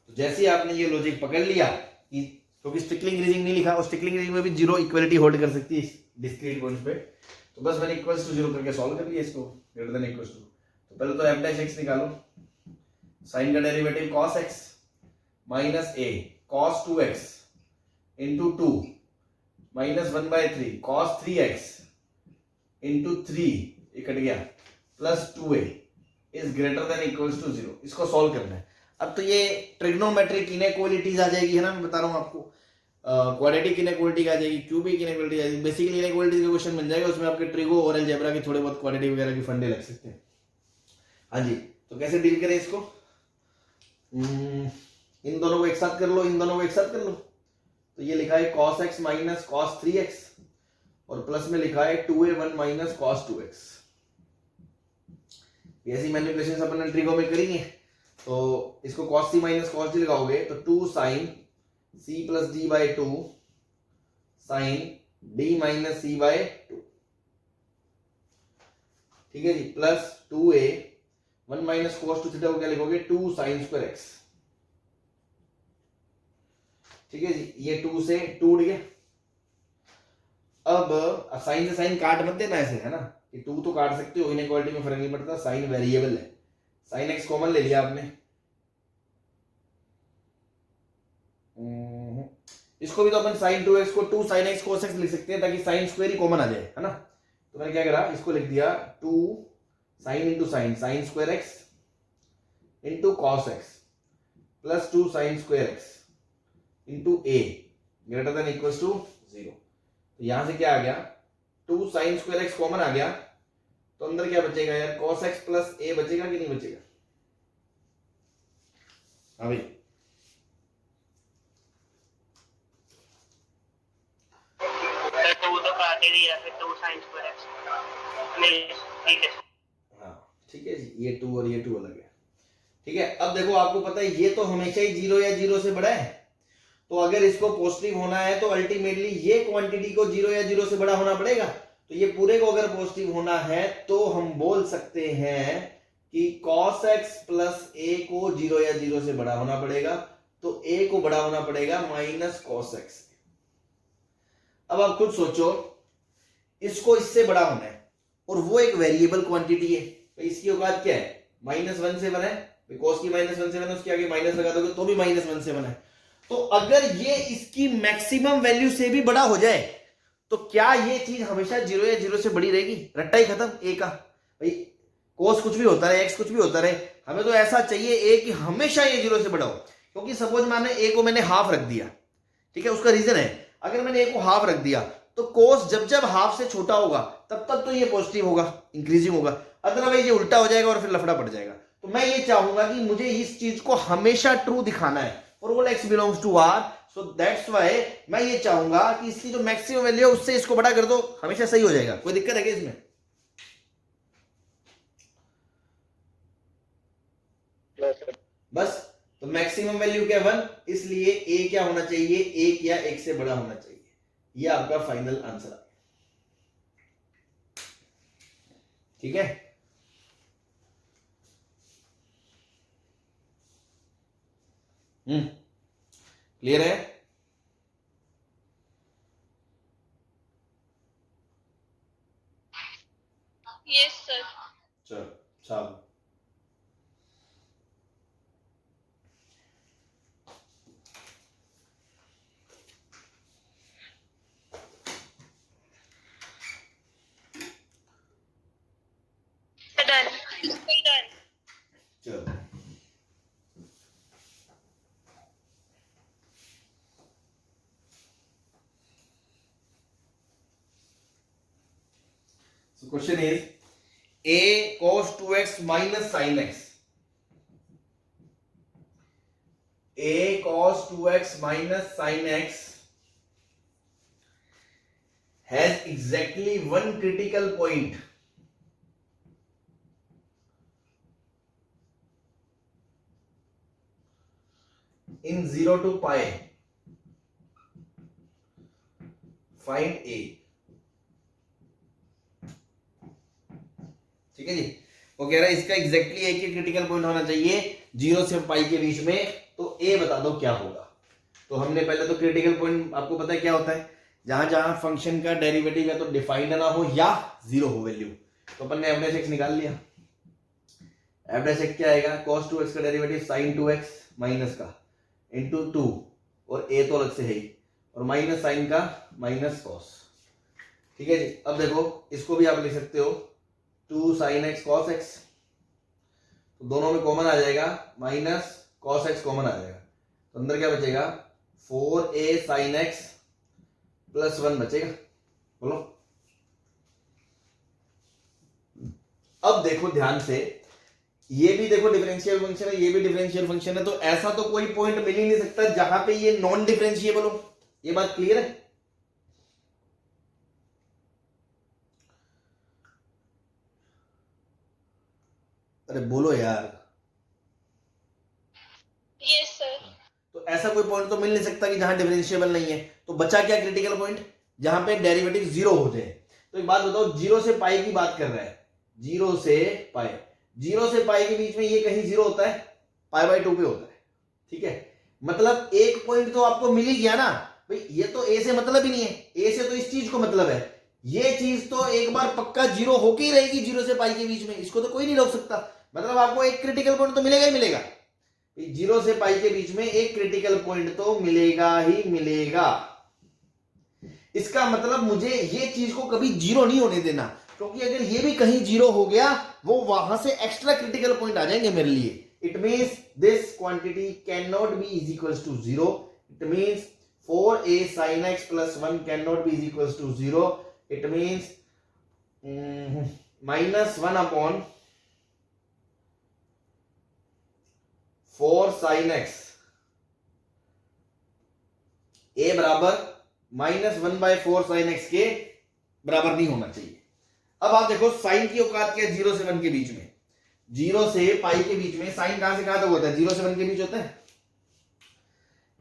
तो जैसे ही आपने ये लॉजिक पकड़ लिया कि क्योंकि स्ट्रिक्टली इंक्रीजिंग नहीं लिखा, और स्ट्रिक्टली इंक्रीजिंग में भी 0 इक्वलिटी होल्ड कर सकती है डिस्क्रीट पॉइंट्स पे, तो बस मैंने इक्वल्स टू 0 करके सॉल्व कर लिया इसको, ग्रेटर देन इक्वल्स टू। तो पहले तो f डैश x निकालो, साइन का derivative cos x minus a cos 2x into 2 minus 1 by 3 cos 3x into 3, ये कट गया, plus 2a is greater than equals to 0। इसको सॉल्व करना है। अब तो ये ट्रिग्नोमेट्रिक इनइक्वालिटीज आ जाएगी, है ना, मैं बता रहा हूँ आपको, क्वाड्रेटिक इनइक्वालिटी आ जाएगी, क्यूबिक इनइक्वालिटी आ जाएगी, बेसिकली इनइक्वालिटीज का क्वेश्चन बन जाएगा, उसमें आपके ट्रिगो और अलजेब्रा के थोड़े बहुत क्वाड्रेटिक वगैरह के फंडे लग सकते हैं। हाँ जी, तो कैसे डील करें इसको, इन दोनों को एक साथ कर लो, इन दोनों को एक साथ कर लो। तो ये लिखा है cos x minus cos 3x और प्लस में लिखा है 2a1 माइनस cos 2x। ऐसी मैनिपुलेशंस अपन ने ट्रिगो में करी है, तो इसको cos c minus cos d लगाओगे तो 2 sin c plus d by 2 sin d minus c by 2, ठीक है जी, plus 2a 1 minus cos 2 theta को क्या लिखोगे 2 sin स्क्वायर x, ठीक है जी। ये 2 से 2 उड़ गया। अब साइन से साइन काट मत देना ऐसे, है ना, कि 2 तो काट सकते हो, इनइक्वालिटी में फर्क नहीं पड़ता, साइन वेरिएबल है, साइन x कॉमन ले लिया आपने, इसको भी तो अपन sin 2x को 2 sin x cos x लिख सकते हैं ताकि साइन स्क्वायर ही कॉमन आ जाए, है ना। तो मैंने क्या करा, इसको लिख दिया 2 sin into sine, sine square x into cos x plus 2 sin square x into a greater than equals to 0। तो यहां से क्या आ गया, 2 sin स्क्वायर x कॉमन आ गया, तो अंदर क्या बचेगा यार, cos x प्लस a बचेगा कि नहीं बचेगा। हाँ भाई, तो वो तो काट ही दिया, फिर 2 sin स्क्वायर x नहीं, ठीक है। हाँ ठीक है जी, ये 2 और ये 2 अलग है, ठीक है। अब देखो आपको पता है ये तो हमेशा ही 0 या 0 से बड़ा है, तो अगर इसको पॉजिटिव होना है तो अल्टीमेटली ये क्वांटिटी को 0 या 0 से बड़ा होना पड़ेगा। तो ये पूरे को अगर पॉजिटिव होना है तो हम बोल सकते हैं कि cos x प्लस a को 0 या 0 से बड़ा होना पड़ेगा, तो a को बड़ा होना पड़ेगा माइनस cos x। अब आप खुद सोचो, इसको इससे बड़ा होना है और वो एक वेरिएबल क्वांटिटी है, तो इसकी औकात क्या है, -1 से 1 है, cos की -1 से 1 है, उसके आगे माइनस लगा दोगे तो भी -1 से 1 है। तो अगर ये इसकी मैक्सिमम वैल्यू से भी बड़ा हो जाए तो क्या ये चीज हमेशा 0 या 0 से बड़ी रहेगी, रट्टा ही खत्म a का। भाई cos कुछ भी होता रहे, x कुछ भी होता रहे, हमें तो ऐसा चाहिए a कि हमेशा ये 0 से बड़ा हो। क्योंकि सपोज माने a को मैंने हाफ रख दिया, ठीक है, उसका रीजन है, अगर मैंने a को हाफ रख दिया तो कोस जब जब हाफ से छोटा होगा तब तक तो ये पॉजिटिव होगा, इंक्रीजिंग होगा, अदरवाइज ये उल्टा हो जाएगा और फिर लफड़ा पड़ जाएगा। तो मैं ये चाहूंगा कि मुझे इस चीज को हमेशा ट्रू दिखाना है for all x belongs to r, so that's why मैं ये चाहूंगा कि इसकी जो मैक्सिमम वैल्यू है उससे इसको बड़ा कर दो, हमेशा सही हो जाएगा। कोई दिक्कत है क्या इसमें? बस, तो मैक्सिमम वैल्यू क्या 1, इसलिए a क्या होना चाहिए, 1 या 1 से बड़ा होना चाहिए। ये आपका फाइनल आंसर है, ठीक है। क्लियर है? Yes, sir. चलो साहब, Done. Done. चलो so question is a cos 2x minus sin x, a cos 2x minus sin x has exactly one critical point in 0 to pi. Find a. ठीक है जी, वो कह रहा है इसका एग्जैक्टली एक ही क्रिटिकल पॉइंट होना चाहिए 0 से पाई के बीच में, तो ए बता दो क्या होगा। तो हमने पहले तो क्रिटिकल पॉइंट आपको पता है क्या होता है, जहां जहां फंक्शन का डेरिवेटिव या तो डिफाइंड ना हो या 0 हो वैल्यू। तो अपन ने एवरेज एक्स निकाल लिया, एवरेज एक्स क्या आएगा, cos 2x का डेरिवेटिव sin 2x माइनस का इंटू 2, और a तो अलग से है ही, और माइनस साइन का माइनस कॉस। ठीक है जी, अब देखो इसको भी आप लिख सकते हो 2 sin x cos x, तो दोनों में कॉमन आ जाएगा, माइनस cos x कॉमन आ जाएगा, तो अंदर क्या बचेगा 4a sin x प्लस 1 बचेगा। बोलो अब देखो ध्यान से, ये भी देखो डिफरेंशियल फंक्शन है, ये भी डिफरेंशियल फंक्शन है, तो ऐसा तो कोई पॉइंट मिल ही नहीं सकता जहां पे ये नॉन डिफरेंशिएबल हो। ये बात क्लियर है? अरे बोलो यार। Yes, sir. तो ऐसा कोई पॉइंट तो मिल नहीं सकता कि जहां डिफरेंशिएबल नहीं है, तो बचा क्या क्रिटिकल पॉइंट, जहां पे डेरिवेटिव 0 होते हैं। तो एक बात बताओ, 0 से पाई की बात कर रहा है, 0 से पाई, 0 से पाई के बीच में ये कहीं 0 होता है, पाई बाय 2 पे होता है। ठीक है, मतलब एक पॉइंट तो आपको मिल ही गया ना भाई, ये तो ए से मतलब ही नहीं है, ए से तो इस चीज को मतलब है, ये चीज तो एक बार पक्का 0 होके ही रहेगी 0 से पाई के बीच में, इसको तो कोई नहीं रोक सकता। मतलब आपको एक क्रिटिकल पॉइंट तो मिलेगा ही मिलेगा, 0 से पाई के बीच में एक क्रिटिकल पॉइंट तो मिलेगा ही मिलेगा। इसका मतलब मुझे ये चीज को कभी 0 नहीं होने देना, क्योंकि अगर ये भी कहीं 0 हो गया, वो वहां से एक्स्ट्रा क्रिटिकल पॉइंट आ जाएंगे मेरे लिए। It means this quantity can not be is equals to 0। It means 4a sin x plus 1 cannot be is equals to 0. It means minus 1 upon 4 sin x, a बराबर minus 1/4 sin x के बराबर नहीं होना चाहिए। अब आप देखो sign की औकात क्या है 0 से 1 के बीच में, 0 से पाई के बीच में साइन कहां से कहां तक होता है, 0 से 1 के बीच होता है,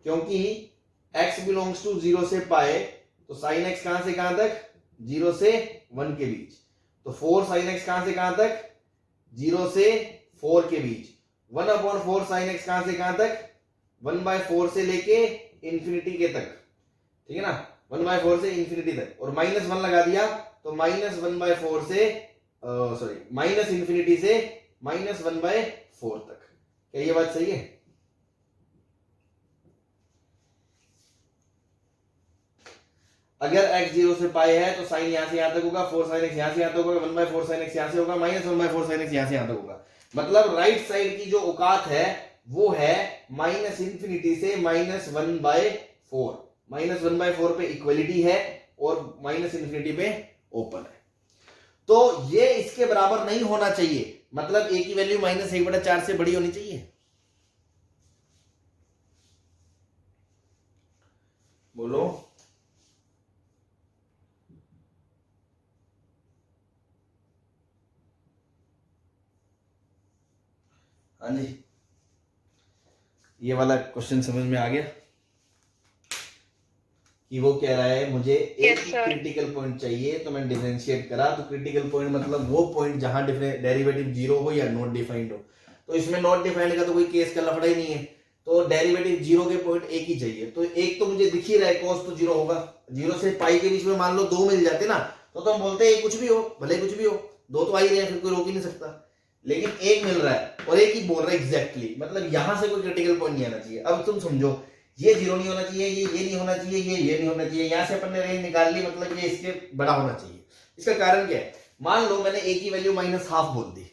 क्योंकि x बिलोंग्स टू 0 से पाए, तो साइन x कहां से कहां तक, 0 से 1 के बीच, तो 4 sin x कहां से कहां तक, 0 से 4 के बीच, 1/4 sin x कहां से कहां तक, 1/4 से लेके इंफिनिटी के तक। ठीक है ना, 1/4 से इंफिनिटी तक, और माइनस 1 लगा दिया, तो माइनस 1/4 से सॉरी माइनस इंफिनिटी से माइनस 1/4 तक। क्या ये बात सही है? अगर x 0 से पाई है तो साइन यहां से यहां तक होगा, 4 sin x यहां से यहां तक होगा, 1/4 sin x यहां से होगा, माइनस 1/4 sin x यहां से यहां तक होगा। मतलब राइट साइड की जो औकात है वो है माइनस इंफिनिटी से -1/4। -1/4 पे इक्वलिटी है, और माइनस इन्फिनिटी पे ओपन है। तो ये इसके बराबर नहीं होना चाहिए, मतलब ए की वैल्यू -1/4 से बड़ी होनी चाहिए। बोलो। हाँ जी, ये वाला क्वेश्चन समझ में आ गया कि वो कह रहा है मुझे एक Yes, sir. क्रिटिकल पॉइंट चाहिए, तो मैंने डिफरेंशिएट करा। तो क्रिटिकल पॉइंट मतलब वो पॉइंट जहां डेरिवेटिव जीरो हो या नॉट डिफाइंड हो। तो इसमें नॉट डिफाइंड का तो कोई केस का लफड़ा ही नहीं है, तो डेरिवेटिव जीरो के पॉइंट एक ही चाहिए। तो एक तो मुझे दिख ही रहा है cos तो जीरो होगा, जीरो से पाई के बीच में मान लो 2 मिल जाते ना, तो हम बोलते हैं कुछ भी हो, भले कुछ भी हो, 2 तो आ ही रहे हैं, फिर कोई रोक ही नहीं सकता। लेकिन एक मिल रहा है और एक ही बोल रहा है एग्जैक्टली, मतलब यहां से कोई क्रिटिकल पॉइंट नहीं आना चाहिए। अब तुम समझो, ये जीरो नहीं होना चाहिए, ये नहीं होना चाहिए, ये नहीं होना चाहिए, यहां से अपन ने रेंज निकाल ली, मतलब ये इसके बड़ा होना चाहिए। इसका कारण क्या है? मान लो मैंने ए की वैल्यू -1/2 बोल दी,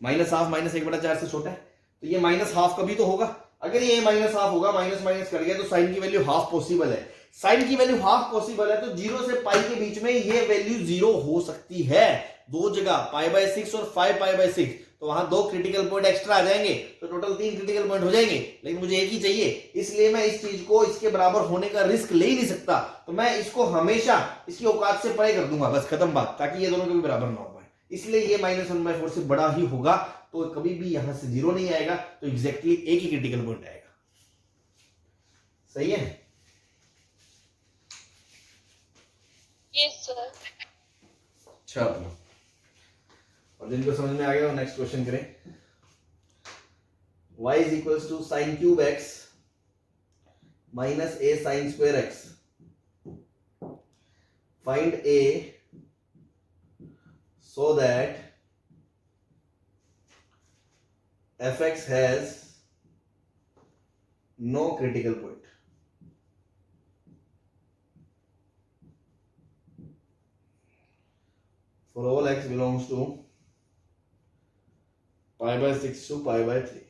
-1/2 -1/4 से छोटा है, तो ये -1/2 कभी तो होगा। अगर ये -1/2 होगा, माइनस माइनस कर गया, तो साइन की वैल्यू हाफ पॉसिबल है। साइन की वैल्यू हाफ पॉसिबल है, तो 0 से पाई के बीच में ये वैल्यू 0 हो सकती है दो जगह, π/6 और 5π/6। तो वहां 2 क्रिटिकल पॉइंट एक्स्ट्रा आ जाएंगे, तो टोटल 3 क्रिटिकल पॉइंट हो जाएंगे। लेकिन मुझे एक ही चाहिए, इसलिए मैं इस चीज को इसके बराबर होने का रिस्क ले ही नहीं सकता, तो मैं इसको हमेशा इसकी औकात से परे कर दूंगा, बस खत्म बात, ताकि ये दोनों कभी बराबर ना हो पाए। इसलिए ये -1/4 से बड़ा ही होगा, तो कभी भी यहां से 0 नहीं आएगा, तो एग्जैक्टली एक ही क्रिटिकल पॉइंट आएगा। सही है? Yes, sir. चलो, और जिनको समझ में आ गया वो नेक्स्ट क्वेश्चन करें। y is equals to sin cube x minus a sin square x. Find a so that fx has no critical point. For all x belongs to π/6 to π/3.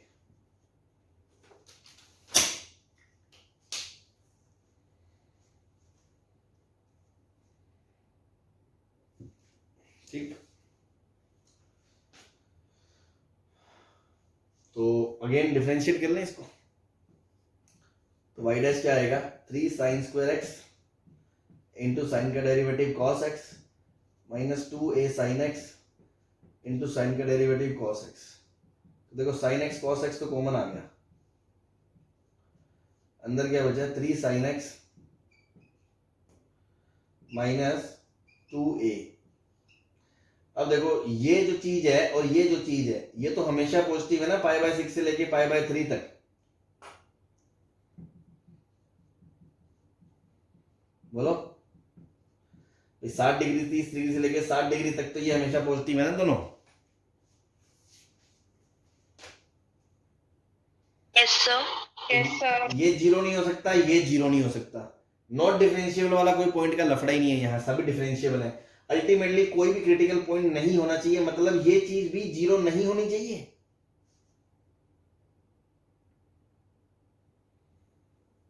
ठीक, तो अगेन डिफरेंशिएट कर लें इसको। तो y dash क्या आएगा? 3 sin square x into sine का derivative cos x minus 2a sin x into sine का डेरिवेटिव cos x। तो देखो sin x cos x तो कॉमन आ गया, अंदर क्या बचा? 3 sin x माइनस 2a। अब देखो ये जो चीज है और ये जो चीज है, ये तो हमेशा पॉजिटिव है ना, π/6 से लेके π/3 तक। बोलो, 60 डिग्री 30 डिग्री से लेके 60 डिग्री तक तो ये हमेशा पॉजिटिव है ना दोनों। Yes, sir. Yes, sir. ये 0 नहीं हो सकता, ये 0 नहीं हो सकता। नॉट डिफरेंशिएबल वाला कोई पॉइंट का लफड़ा ही नहीं है, यहाँ सभी डिफरेंशिएबल है। अल्टीमेटली कोई भी क्रिटिकल पॉइंट नहीं होना चाहिए, मतलब ये चीज भी 0 नहीं होनी चाहिए।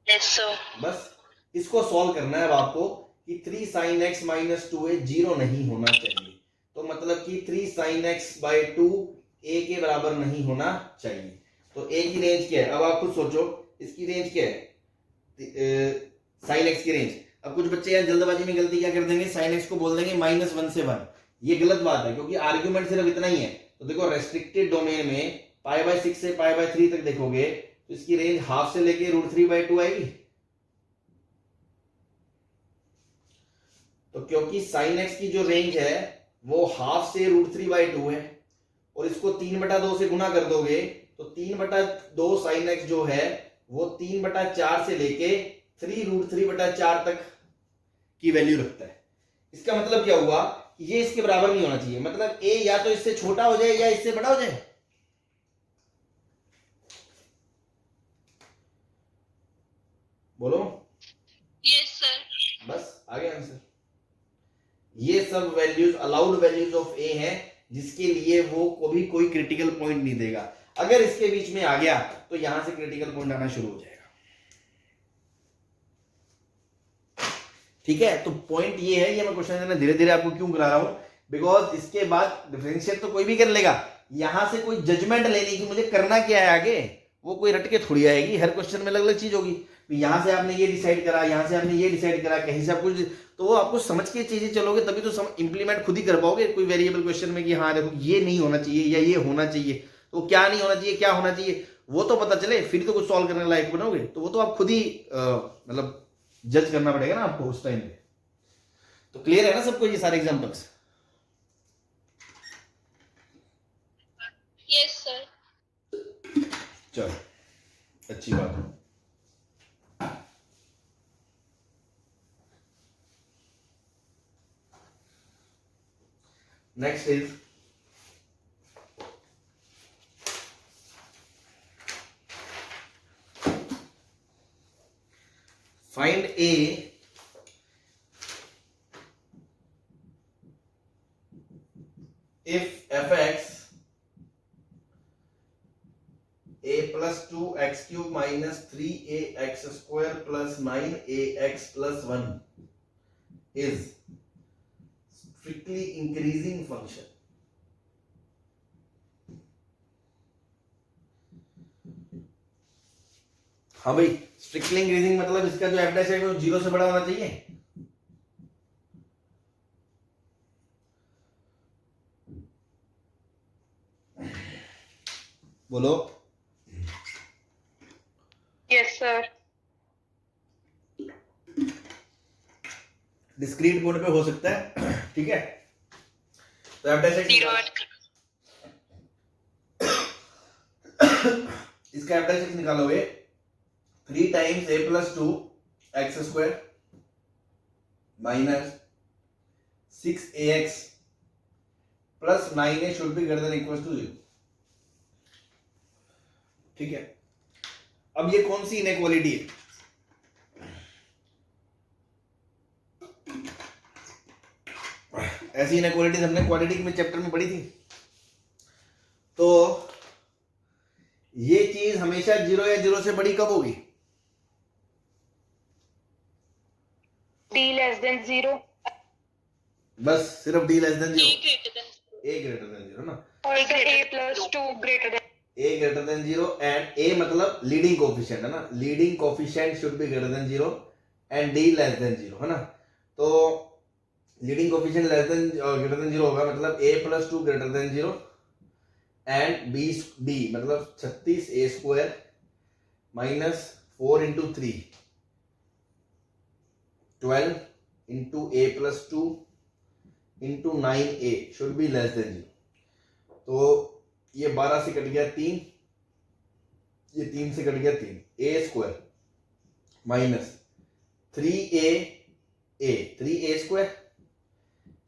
Yes, sir. बस इसको सॉल्व करना है अब आपको कि 3 sin x माइनस 2a 0 नहीं होना चाहिए। तो मतलब कि 3 sin x/2 a के बराबर नहीं होना चाहिए। तो a की रेंज क्या है? अब आप खुद सोचो, इसकी रेंज क्या है? sin x की रेंज। अब कुछ बच्चे यार जल्दबाजी में गलती क्या कर देंगे, sin x को बोल देंगे -1 से 1। ये गलत बात है, क्योंकि आर्ग्यूमेंट सिर्फ इतना ही है। तो देखो रेस्ट्रिक्टेड डोमेन में π/6 से π/3 तक देखोगे तो इसकी रेंज हाफ से लेके √3/2 आएगी। तो क्योंकि sin x की जो रेंज है वो हाफ से √3/2 है, और इसको 3/2 से गुना कर दोगे तो 3/2 sin x जो है वो 3/4 से लेके 3√3/4 तक की वैल्यू रखता है। इसका मतलब क्या हुआ कि ये इसके बराबर नहीं होना चाहिए, मतलब a या तो इससे छोटा हो जाए या इससे बड़ा हो जाए। बोलो। Yes, sir. बस आ गया आंसर। ये सब values allowed values of a हैं, जिसके लिए वो कभी कोई क्रिटिकल पॉइंट नहीं देगा। अगर इसके बीच में आ गया तो यहां से क्रिटिकल पॉइंट आना शुरू हो जाएगा। ठीक है, तो पॉइंट ये है, ये मैं क्वेश्चन धीरे धीरे आपको क्यों करा रहा हूं, बिकॉज इसके बाद डिफरेंशिएट तो कोई भी कर लेगा, यहां से कोई जजमेंट लेने की मुझे करना क्या है आगे, वो कोई रट के थोड़ी आएगी, हर क्वेश्चन में अलग अलग चीज होगी, यहां से आपने ये डिसाइड करा, यहां से आपने ये डिसाइड करा, कहीं से आप कुछ, तो वो आपको समझ के चीजें चलोगे तभी तो इंप्लीमेंट खुद ही कर पाओगे कोई वेरिएबल क्वेश्चन में कि हाँ देखो ये नहीं होना चाहिए या ये होना चाहिए, तो क्या नहीं होना चाहिए क्या होना चाहिए वो तो पता चले, फिर तो कुछ सॉल्व करने लायक बनोगे, तो वो तो आप खुद ही मतलब जज करना पड़ेगा ना आपको उस टाइम पे। तो क्लियर है ना सबको ये सारे एग्जांपल्स? Yes, sir. चलो अच्छी बात है। Next is find A if fx a plus 2x cube minus 3ax square plus 9ax plus 1 is strictly increasing function। हाँ भाई, स्ट्रिक्टली इंक्रीजिंग मतलब इसका जो एफ डैश है वो 0 से बड़ा होना चाहिए। बोलो। Yes, sir. डिस्क्रीट मोड पे हो सकता है, ठीक है, तो एफ डैश Zero. इसका एफ डैश निकालोगे 3 times a plus 2 X square minus 6ax plus 9a should be greater than equal to 0। ठीक है, अब ये कौन सी इनइक्वालिटी है? ऐसी इनइक्वालिटीज हमने क्वाड्रेटिक में चैप्टर में पढ़ी थी। तो ये चीज हमेशा 0 या 0 से बड़ी कब होगी? D less than 0 बस सिर्फ d less than 0, A greater than zero. a greater than 0 ना, or is it A plus 2 greater than a greater than 0 and a मतलब लीडिंग कोफिशिएंट है ना, leading coefficient should be greater than 0 and d less than 0 है ना। तो leading coefficient less than greater than 0 होगा मतलब a plus 2 greater than 0 and d मतलब 36a square minus 4 into 3 12 into a plus 2 into 9a should be less than 0। तो ये 12 से cut गया 3, ये 3 से कट गया 3, a square minus 3a square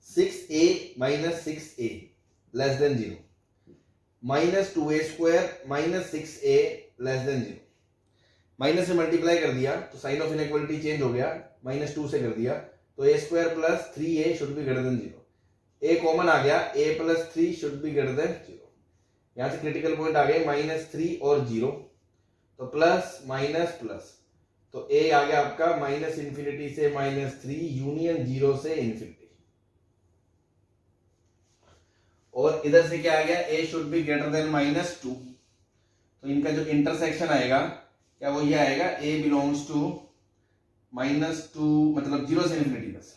6a minus 6a less than 0 minus 2a square minus 6a less than 0। Minus से multiply कर दिया तो साइन ऑफ इनइक्वालिटी चेंज हो गया, माइनस 2 से कर दिया तो a square plus 3a should be greater than 0। a common आ गया, a plus 3 should be greater than 0। यहां से क्रिटिकल पॉइंट आ गए माइनस 3 और 0, तो प्लस माइनस प्लस, तो a आ गया आपका माइनस इंफिनिटी से माइनस 3 यूनियन 0 से इंफिनिटी, और इधर से क्या आ गया a should be greater then minus 2। तो इनका जो इंटरसेक्शन आएगा क्या वो ये आएगा a बिलोंग्स टू माइनस 2 मतलब 0 से इंफिनिटी बस।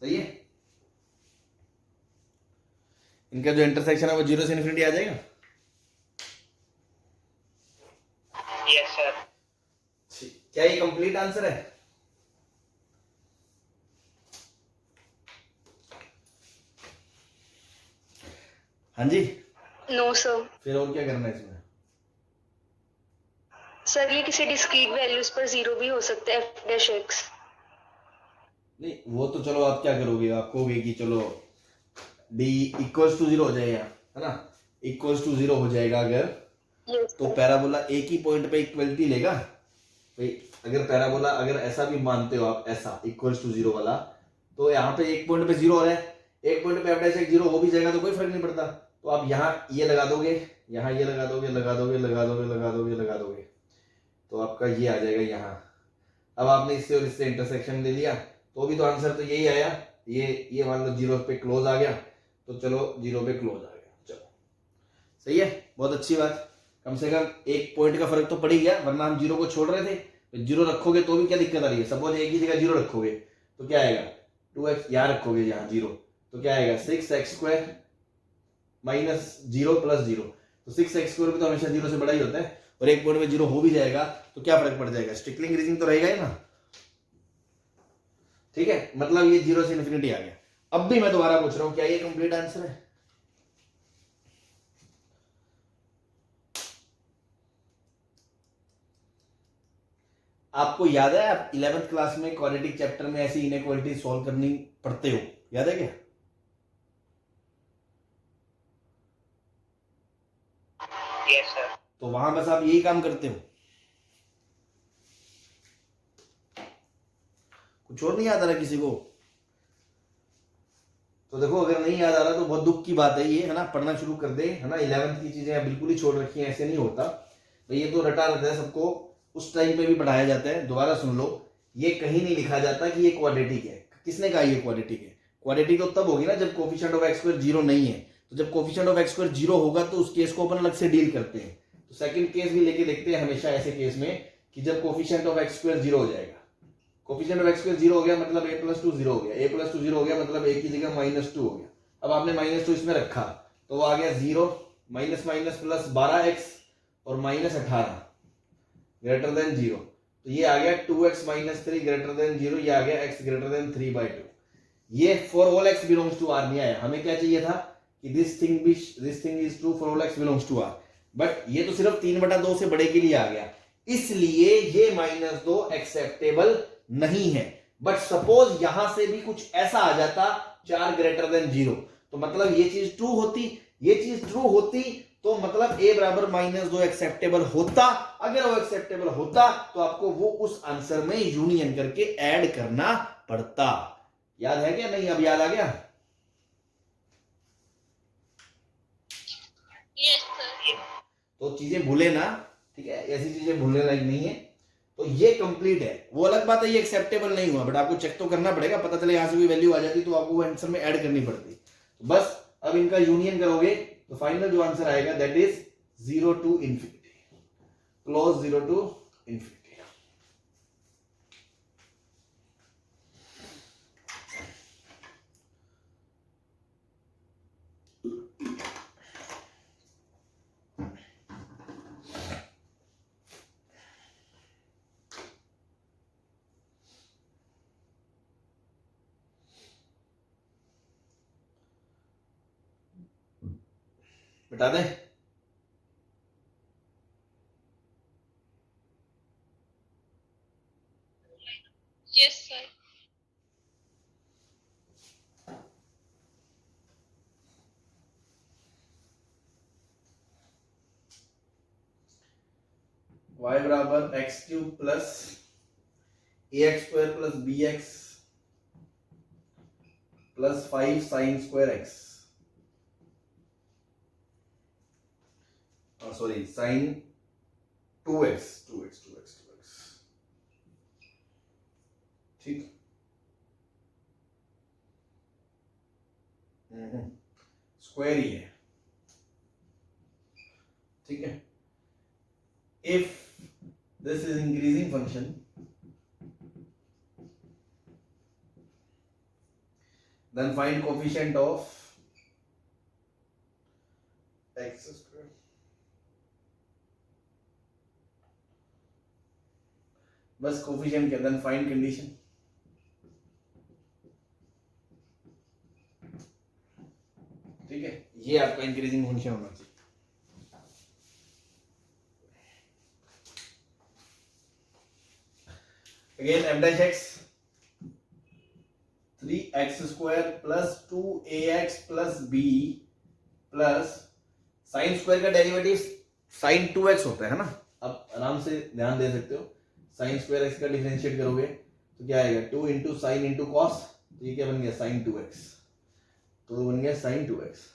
सही है, इनका जो इंटरसेक्शन है वो 0 से इंफिनिटी आ जाएगा। Yes sir. क्या ये कंप्लीट आंसर है? हाँ जी, No, sir. फिर और क्या करना है इसमें? सर ये किसी डिस्क्रीट वैल्यूज पर 0 भी हो सकता है f dash x। नहीं वो तो चलो आप क्या करोगे, आप कहोगे कि चलो d इक्वल्स टू 0 हो जाएगा, है ना, इक्वल्स टू 0 हो जाएगा अगर, Yes, तो sir. पैराबोला एक ही पॉइंट पे इक्वलिटी लेगा भाई। अगर पैराबोला अगर ऐसा भी मानते हो आप, ऐसा इक्वल्स टू 0 वाला, तो यहाँ पे एक पॉइंट पे 0 हो रहा है, एक पॉइंट पे f डैश x 0 हो भी जाएगा तो कोई फर्क नहीं पड़ता। तो आप यहाँ ये लगा दोगे, यहाँ ये लगा दोगे, लगा दोगे, लगा दोगे, लगा दोगे, लगा दोगे, तो आपका ये आ जाएगा यहाँ। अब आपने इससे और इससे इंटरसेक्शन ले लिया तो भी तो आंसर तो यही आया, ये मान लो 0 पे क्लोज आ गया, तो चलो 0 पे क्लोज आ गया, चलो सही है, बहुत अच्छी बात। कम से कम एक पॉइंट का फर्क तो पड़ ही गया, वरना हम 0 को छोड़ रहे थे। 0 रखोगे तो भी क्या दिक्कत आ रही है, सपोज एक ही जगह 0 रखोगे तो क्या आएगा 2x, यहाँ रखोगे यहाँ 0 तो क्या आएगा 6x² माइनस 0 प्लस 0, तो 6x² भी तो हमेशा 0 से बड़ा ही होता है, और एक पॉइंट में 0 हो भी जाएगा तो क्या फर्क पड़ जाएगा, स्ट्रिक्टली इंक्रीजिंग तो रहेगा ही ना, ठीक है। मतलब ये 0 से इन्फिनिटी आ गया। अब भी मैं दोबारा पूछ रहा हूं, क्या ये कंप्लीट आंसर है? आपको याद है आप 11th क्लास में क्वाड्रेटिक चैप्टर में ऐसी इनइक्वालिटी सॉल्व करनी पढ़ते हो, याद है क्या? Yes sir. तो वहां बस आप यही काम करते हो, कुछ और नहीं याद आ रहा किसी को? तो देखो अगर नहीं याद आ रहा तो बहुत दुख की बात है ये, है ना, पढ़ना शुरू कर दे, है ना। 11th की चीजें बिल्कुल ही छोड़ रखी हैं, ऐसे नहीं होता भाई, ये तो रटा रहता है सबको, उस टाइम पे भी पढ़ाया जाता है। दोबारा सुन लो, ये कहीं नहीं लिखा जाता कि ये क्वाड्रेटिक है। किसने कहा ये क्वाड्रेटिक है? क्वाड्रेटिक तो तब होगी ना जब कोफिशिएंट ऑफ x² 0 नहीं है। तो जब कोफिशिएंट ऑफ x² 0 होगा तो उस केस को अपन अलग से डील करते हैं। तो सेकंड केस भी लेके देखते हैं हमेशा ऐसे केस में कि जब कोफिशिएंट ऑफ x² 0 हो जाएगा, कोफिशिएंट ऑफ x² 0 हो गया मतलब a+2 0 हो गया, a+2 0 हो गया मतलब a की जगह -2 हो गया। अब आपने -2 इसमें रखा तो वो आ गया 0 माइनस माइनस प्लस 12x और -18 ग्रेटर देन 0, तो ये आ गया 2x - 3 ग्रेटर देन 0, ये आ गया x ग्रेटर देन 3/2। ये for all x belongs to R नहीं आया, हमें क्या चाहिए था कि this thing is true for all x belongs to R, but ये तो सिर्फ 3/2 से बड़े के लिए आ गया, इसलिए ये -2 एक्सेप्टेबल नहीं है। बट सपोज यहां से भी कुछ ऐसा आ जाता 4 ग्रेटर देन 0, तो मतलब ये चीज ट्रू होती, ये चीज ट्रू होती तो मतलब a बराबर -2 एक्सेप्टेबल होता। अगर वो एक्सेप्टेबल होता तो आपको वो उस आंसर में यूनियन करके ऐड करना पड़ता। याद है क्या? नहीं अब याद आ गया? Yes sir. तो चीजें भूले ना, ठीक है, ऐसी चीजें भूलने लायक नहीं है। तो ये कंप्लीट है, वो अलग बात है ये एक्सेप्टेबल नहीं हुआ, बट आपको चेक तो करना पड़ेगा, पता चले यहां से कोई वैल्यू आ जाती तो आपको वो आंसर में ऐड करनी पड़ती। तो बस अब इनका यूनियन करोगे तो फाइनल जो आंसर आएगा that is 0 to infinity, close 0 to infinity। बता दें? Yes sir. y बराबर x³ plus ax² plus bx plus 5 sin square x, sorry sin 2x, ठीक, स्क्वायर ही है, ठीक है। If this is increasing function then find coefficient of x²। बस coefficient के then find condition, ठीक है, ये आपका इंक्रीजिंग फंक्शन होना चाहिए। Again f dash x 3x² plus 2ax plus b plus sine square का डेरिवेटिव साइन 2x होता है ना। अब आराम से ध्यान दे सकते हो, साइन स्क्वायर x का डिफरेंशिएट करोगे तो क्या आएगा 2 इंटू साइन इंटू कॉस, तो ये क्या बन गया साइन 2x, तो बन गया sine 2x।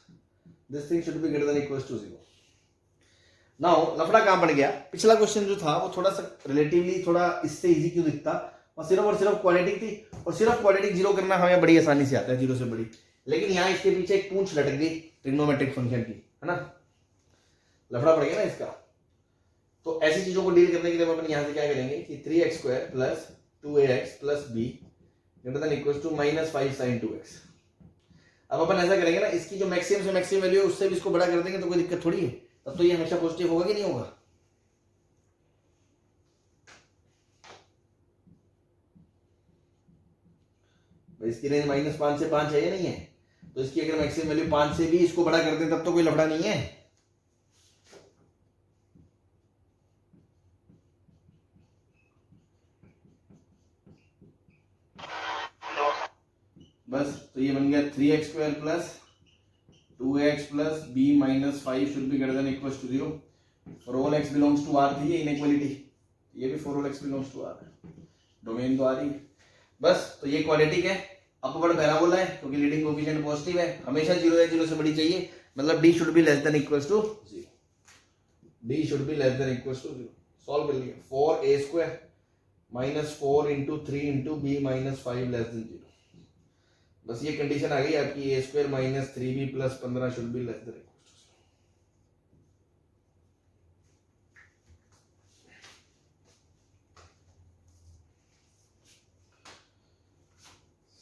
This thing should be greater than equals to 0। Now लफड़ा कहां पड़ गया? पिछला क्वेश्चन जो था वो थोड़ा सा रिलेटिवली थोड़ा इससे इजी क्यों दिखता, और सिर्फ क्वाड्रेटिक थी, और सिर्फ क्वाड्रेटिक जीरो करना हमें बड़ी आसानी से आता है, जीरो से बड़ी। लेकिन यहाँ इसके पीछे एक पूंछ लटक गई ट्रिग्नोमेट्रिक फंक्शन की, है ना, लफड़ा पड़ गया ना इसका। तो ऐसी चीजों को डील करने के लिए अपन यहाँ से क्या करेंगे कि 3x square plus 2ax plus b equals to -5 sin 2x। अब अपन ऐसा करेंगे ना, इसकी जो मैक्सिमम से मैक्सिमम वैल्यू है उससे भी इसको बड़ा कर देंगे तो कोई दिक्कत थोड़ी है, तब तो ये हमेशा पॉजिटिव होगा कि नहीं होगा। इसकी रेंज -5 से 5 है या नहीं है, तो इसकी अगर मैक्सिमम वैल्यू 5 से भी इसको बड़ा कर दें तब तो कोई लफड़ा नहीं है। बस, तो ये बन गया 3x square plus 2x plus b minus 5 should be greater than equals to 0 for all x belongs to R थी ये इनइक्वालिटी, ये भी for all x belongs to R है, डोमेन तो R ही है। बस, तो ये क्वाड्रेटिक है, अपवर्ड पैराबोला है क्योंकि लीडिंग कोएफिशिएंट पॉजिटिव है, हमेशा 0 है, 0 से बड़ी चाहिए, मतलब d should be less than equals to 0, d should be less than equals to 0। Solve कर लिया, 4a square minus 4 into 3 into b minus 5 less than 0। बस ये कंडीशन आ गई आपकी, a square minus 3b plus 15 should be less than equal to 0।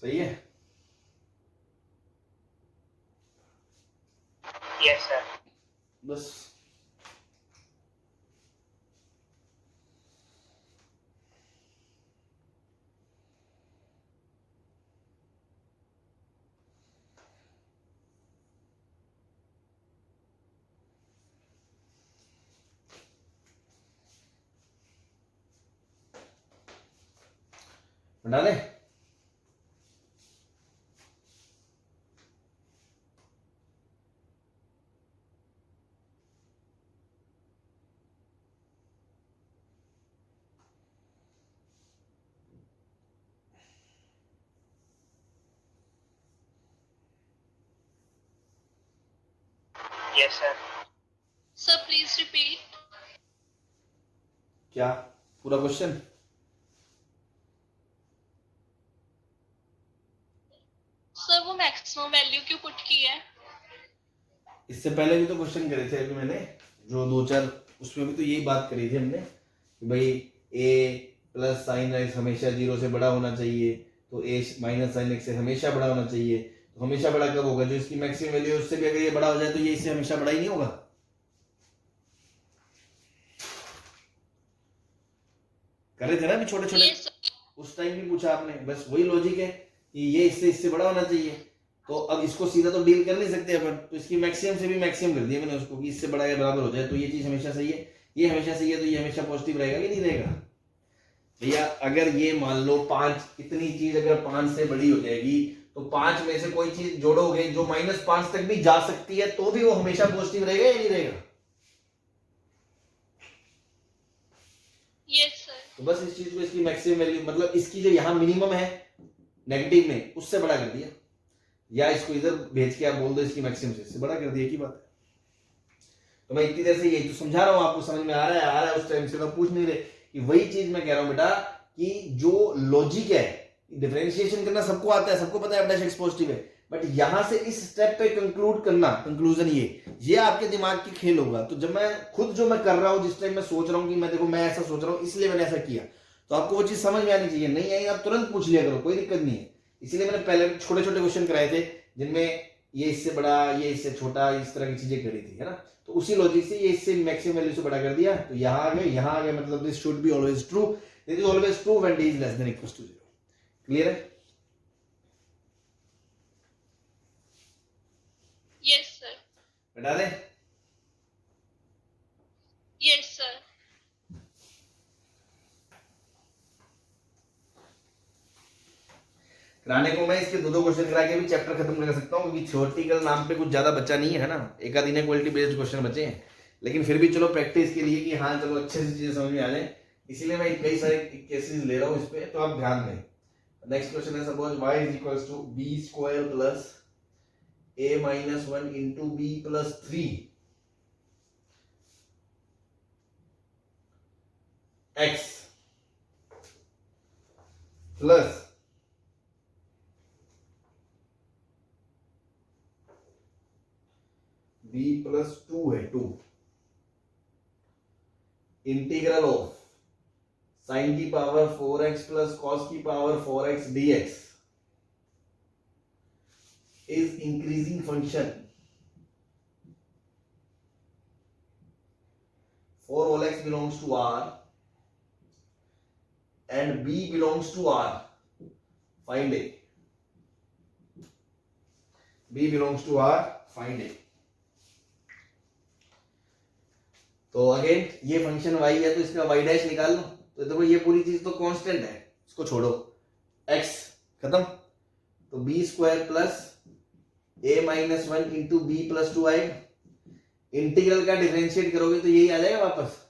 सही है। Yes sir. बस बना ले। Yes sir. Sir, please repeat. क्या पूरा क्वेश्चन? Sir, वो maximum value क्यों put की है? इससे पहले भी तो क्वेश्चन करे थे अभी मैंने, जो 2-4 उसमें भी तो यही बात करी थी हमने कि भाई a प्लस साइन x हमेशा 0 से बड़ा होना चाहिए, तो a माइनस साइन x से हमेशा बड़ा होना चाहिए। तो हमेशा बड़ा कब होगा, जो इसकी मैक्सिमम वैल्यू है उससे भी अगर ये बड़ा हो जाए तो ये इससे हमेशा बड़ा ही नहीं होगा। कर रहे थे ना अभी छोटे छोटे, Yes, sir. उस टाइम भी पूछा आपने, बस वही लॉजिक है कि ये इससे बड़ा होना चाहिए। तो अब इसको सीधा तो डील कर नहीं सकते अपन, तो इसकी मैक्सिमम से भी मैक्सिमम कर दिया मैंने उसको कि इससे बड़ा या बराबर हो जाए, तो ये चीज हमेशा सही है, ये हमेशा सही है, तो ये हमेशा पॉजिटिव रहेगा कि नहीं रहेगा भैया। अगर ये मान लो 5, इतनी चीज अगर 5 से बड़ी हो जाएगी तो 5 में से कोई चीज जोड़ोगे जो -5 तक भी जा सकती है तो भी वो हमेशा पॉजिटिव रहेगा या नहीं रहेगा। Yes, sir. तो बस इस चीज को इसकी मैक्सिमम वैल्यू मतलब इसकी जो यहाँ मिनिमम है नेगेटिव में उससे बड़ा कर दिया, या इसको इधर भेज के आप बोल दो इसकी मैक्सिमम से इससे बड़ा कर दिया की बात है। तो मैं इतनी देर से यही तो समझा रहा हूँ, आपको समझ में आ रहा है उस टाइम से तो पूछ नहीं रहे कि वही चीज मैं कह रहा हूँ बेटा कि जो लॉजिक है डिफरेंशिएशन करना सबको आता है, सबको पता है f' x पॉजिटिव है, बट यहां से इस स्टेप पे कंक्लूड करना, कंक्लूजन ये आपके दिमाग की खेल होगा। तो जब मैं खुद जो मैं कर रहा हूं, जिस टाइम मैं सोच रहा हूं कि मैं देखो मैं ऐसा सोच रहा हूं इसलिए मैंने ऐसा किया, तो आपको वो चीज समझ में आनी चाहिए। नहीं आई आप तुरंत पूछ लिया करो, कोई दिक्कत नहीं है। इसीलिए मैंने पहले छोटे छोटे क्वेश्चन कराए थे जिनमें ये इससे बड़ा, ये इससे छोटा, इस तरह की चीजें करी थी, है ना। तो उसी लॉजिक से ये इससे मैक्सिमम वैल्यू से बड़ा कर दिया, तो यहाँ आ गए, यहाँ आ गए, मतलब this should be always true, this is always true when d is less than equals to 0। Clear है? Yes, sir. बता दे। Yes, sir. कराने को मैं इसके दो क्वेश्चन करा के भी चैप्टर खत्म कर सकता हूँ, क्योंकि थ्योरेटिकल नाम पे कुछ ज्यादा बच्चा नहीं है ना, एक आध इनइक्वालिटी बेस्ड क्वेश्चन बचे हैं, लेकिन फिर भी चलो प्रैक्टिस के लिए कि हाँ चलो अच्छे से चीजें समझ में आ जाए, इसीलिए मैं कई सारे केसेस ले रहा हूँ इस पे, तो आप ध्यान दें। नेक्स्ट क्वेश्चन है suppose y is equals to b square plus a minus 1 into b plus 3 x plus b plus 2 है 2 इंटीग्रल ऑफ साइन की पावर 4x प्लस कॉस की power 4x dx is increasing function for all x belongs to R and b belongs to R. Find a. b belongs to R. Find a. तो again ये function y है तो इसका y dash निकाल लो। तो देखो ये पूरी चीज तो कांस्टेंट है, इसको छोड़ो, x खत्म। तो b square plus a minus 1 into B plus 2 आएगा। इंटीग्रल का डिफरेंशिएट करोगे तो यही आ जाएगा वापस।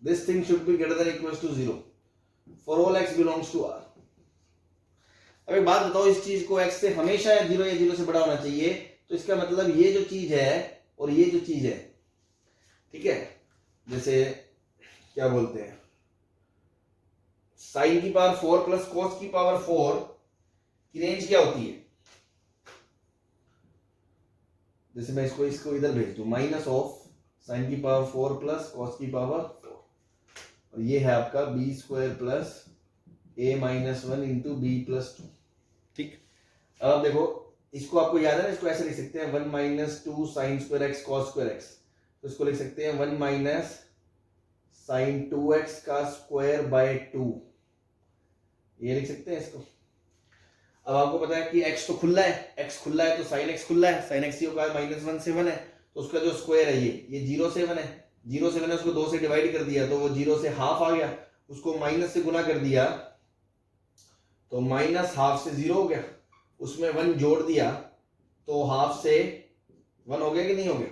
This thing should be greater than equals to 0 for all x belongs to R। अब एक बात बताओ, इस चीज को x से हमेशा 0 या 0 से बड़ा होना चाहिए, तो इसका मतलब ये जो चीज है और ये जो चीज है, ठीक है, जैसे क्या बोलते हैं, साइन की पावर 4 प्लस कॉस की पावर 4 की रेंज क्या होती है? जैसे मैं इसको इधर भेज दूं, माइनस ऑफ साइन की पावर 4 प्लस कॉस की पावर 4, और ये है आपका B square plus a minus 1 into B plus 2। ठीक, अब देखो इसको आपको याद है ना, इसको ऐसे लिख सकते हैं 1 minus 2 sine square x cos square x. तो इसको लिख सकते हैं 1 माइनस साइन 2x का स्क्वायर बाय 2, ये लिख सकते हैं इसको। अब आपको पता है कि x तो खुला है, x खुला है तो sin x खुला है, sin x का -1 से 1 है, तो उसका जो स्क्वायर है ये 0 से 1 है, 0 से 1 है, उसको 2 से डिवाइड कर दिया तो वो 0 से हाफ आ गया, उसको माइनस से गुना कर दिया तो माइनस हाफ से 0 हो गया, उसमें 1 जोड़ दिया तो हाफ से 1 हो गया कि नहीं हो गया?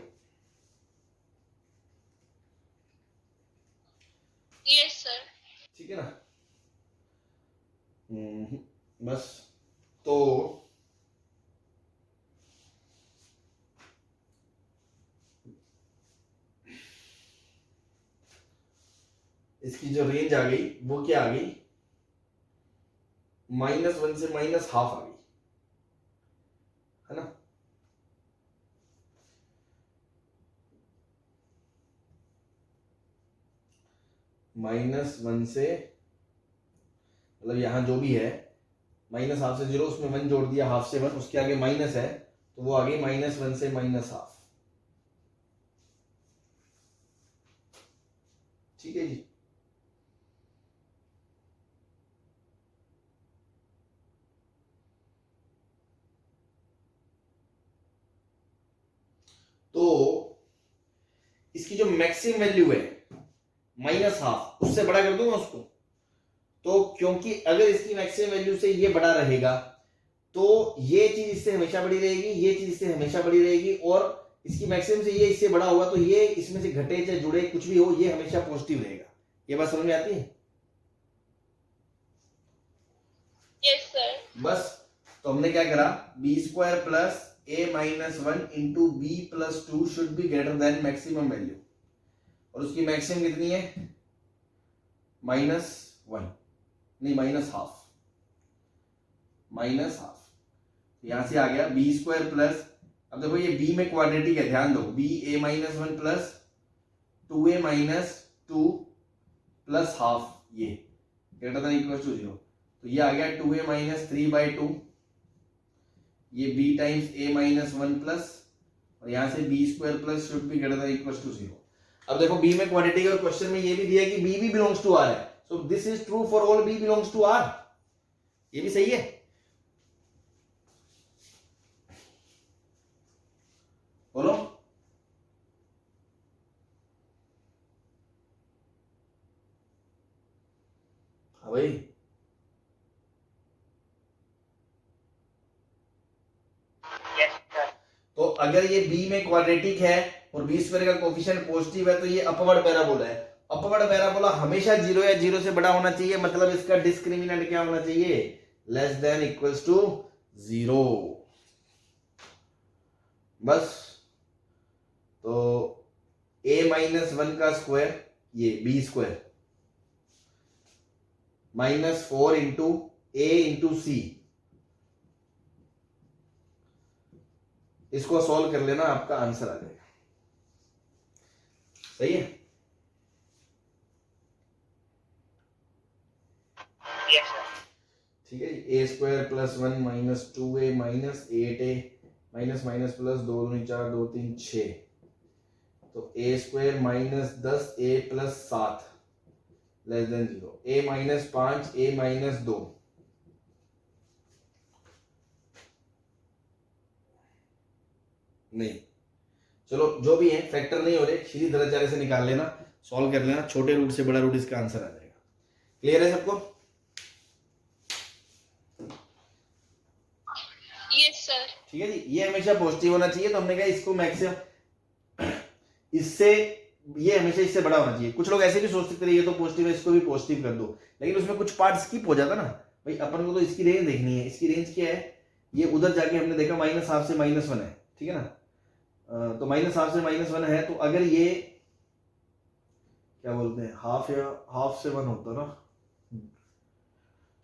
Yes sir. ठीक है ना। बस तो इसकी जो रेंज आ गई वो क्या आ गई, -1 से -1/2 आ गई, है ना। -1 से मतलब यहां जो भी है -1/2 से 0, उसमें 1 जोड़ दिया, हाफ से 1, उसके आगे माइनस है तो वो आ गई -1 से -1/2। ठीक है जी। तो इसकी जो मैक्सिमम वैल्यू है -1/2, उससे बड़ा कर दूंगा उसको, तो क्योंकि अगर इसकी मैक्सिमम वैल्यू से ये बड़ा रहेगा तो ये चीज इससे हमेशा बड़ी रहेगी, ये चीज इससे हमेशा बड़ी रहेगी, और इसकी मैक्सिमम से ये इससे बड़ा होगा तो ये इसमें से घटे चाहे जुड़े कुछ भी हो, ये हमेशा पॉजिटिव रहेगा। ये बात समझ में आती है? Yes sir. बस तो हमने क्या करा, B square plus a minus 1 into B plus 2 should be greater than maximum value, और उसकी मैक्सिमम कितनी है, -1 नहीं -1/2, यहां से आ गया बी स्क्वायर प्लस, अब देखो ये b में क्वाड्रेटिक है, ध्यान दो, b a minus 1 plus 2a minus 2 plus half, ये ग्रेटर देन इक्वल टू 0, तो ये आ गया 2a माइनस 3/2, ये b times a minus 1 plus, और यहां से b square plus should be greater than equal to 0। अब देखो b में क्वाड्रेटिक है और क्वेश्चन में ये भी दिया है कि b भी बिलोंग्स टू r है, so this is true for all b belongs to r। ये भी सही है। बोलो हाँ भाई, यस सर। तो अगर ये b में क्वाड्रेटिक है और b स्क्वायर का कोफिशिएंट पॉजिटिव है तो ये अपवर्ड पैराबोला है। अपवर्ड पैराबोला हमेशा 0 या 0 से बड़ा होना चाहिए, मतलब इसका डिस्क्रिमिनेंट क्या होना चाहिए, लेस देन इक्वल्स टू 0। बस तो a माइनस 1 का स्क्वायर ये बी स्क्वायर माइनस 4 इंटू ए इंटू सी, इसको सॉल्व कर लेना, आपका आंसर आ जाएगा। सही है? Yes sir. ठीक है, A square plus 1 minus 2a minus 8a minus minus plus 2 दूनी 4 2 3 6, तो A square minus 10a plus 7 less than 0, a minus 5 a minus 2, नहीं चलो जो भी है फैक्टर नहीं हो रहे, सीधी दरजारे से निकाल लेना, सॉल्व कर लेना, छोटे रूट से बड़ा रूट इसका आंसर आ जाएगा। क्लियर है सबको? Yes sir. ठीक है जी, ये हमेशा पॉजिटिव होना चाहिए, तो हमने कहा इसको मैक्सिमम इससे, ये हमेशा इससे बड़ा होना चाहिए। कुछ लोग ऐसे भी सोच सकते हैं ये तो पॉजिटिव है, इसको भी पॉजिटिव कर दो, लेकिन उसमें कुछ पार्ट स्किप हो जाता ना भाई। अपन को तो इसकी रेंज देखनी है, इसकी रेंज क्या है, ये उधर जाके हमने देखा -1/2 से -1 है, ठीक है ना, तो -1/2 से -1 है, तो अगर ये क्या बोलते हैं हाफ या हाफ से 1 होता ना,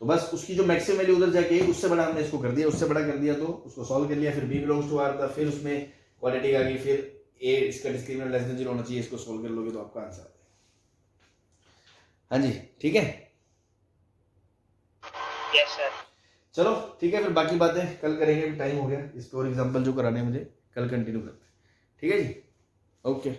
तो बस उसकी जो मैक्सिमम वैल्यू उधर जाके उससे बड़ा हमने इसको कर दिया, उससे बड़ा कर दिया तो उसको सॉल्व कर लिया, फिर b बिलोंग्स टू r था, फिर उसमें क्वाड्रेटिक आ गई, फिर a इसका डिस्क्रिमिनेंट लेस देन 0 होना चाहिए, इसको सॉल्व कर लोगे तो आपका आंसर आ जाएगा। हाँ जी ठीक है, यस सर। चलो ठीक है, फिर बाकी बातें कल करेंगे, टाइम हो गया, इस पे और एग्जांपल जो कराने हैं मुझे कल कंटिन्यू करते हैं। ठीक है जी, ओके।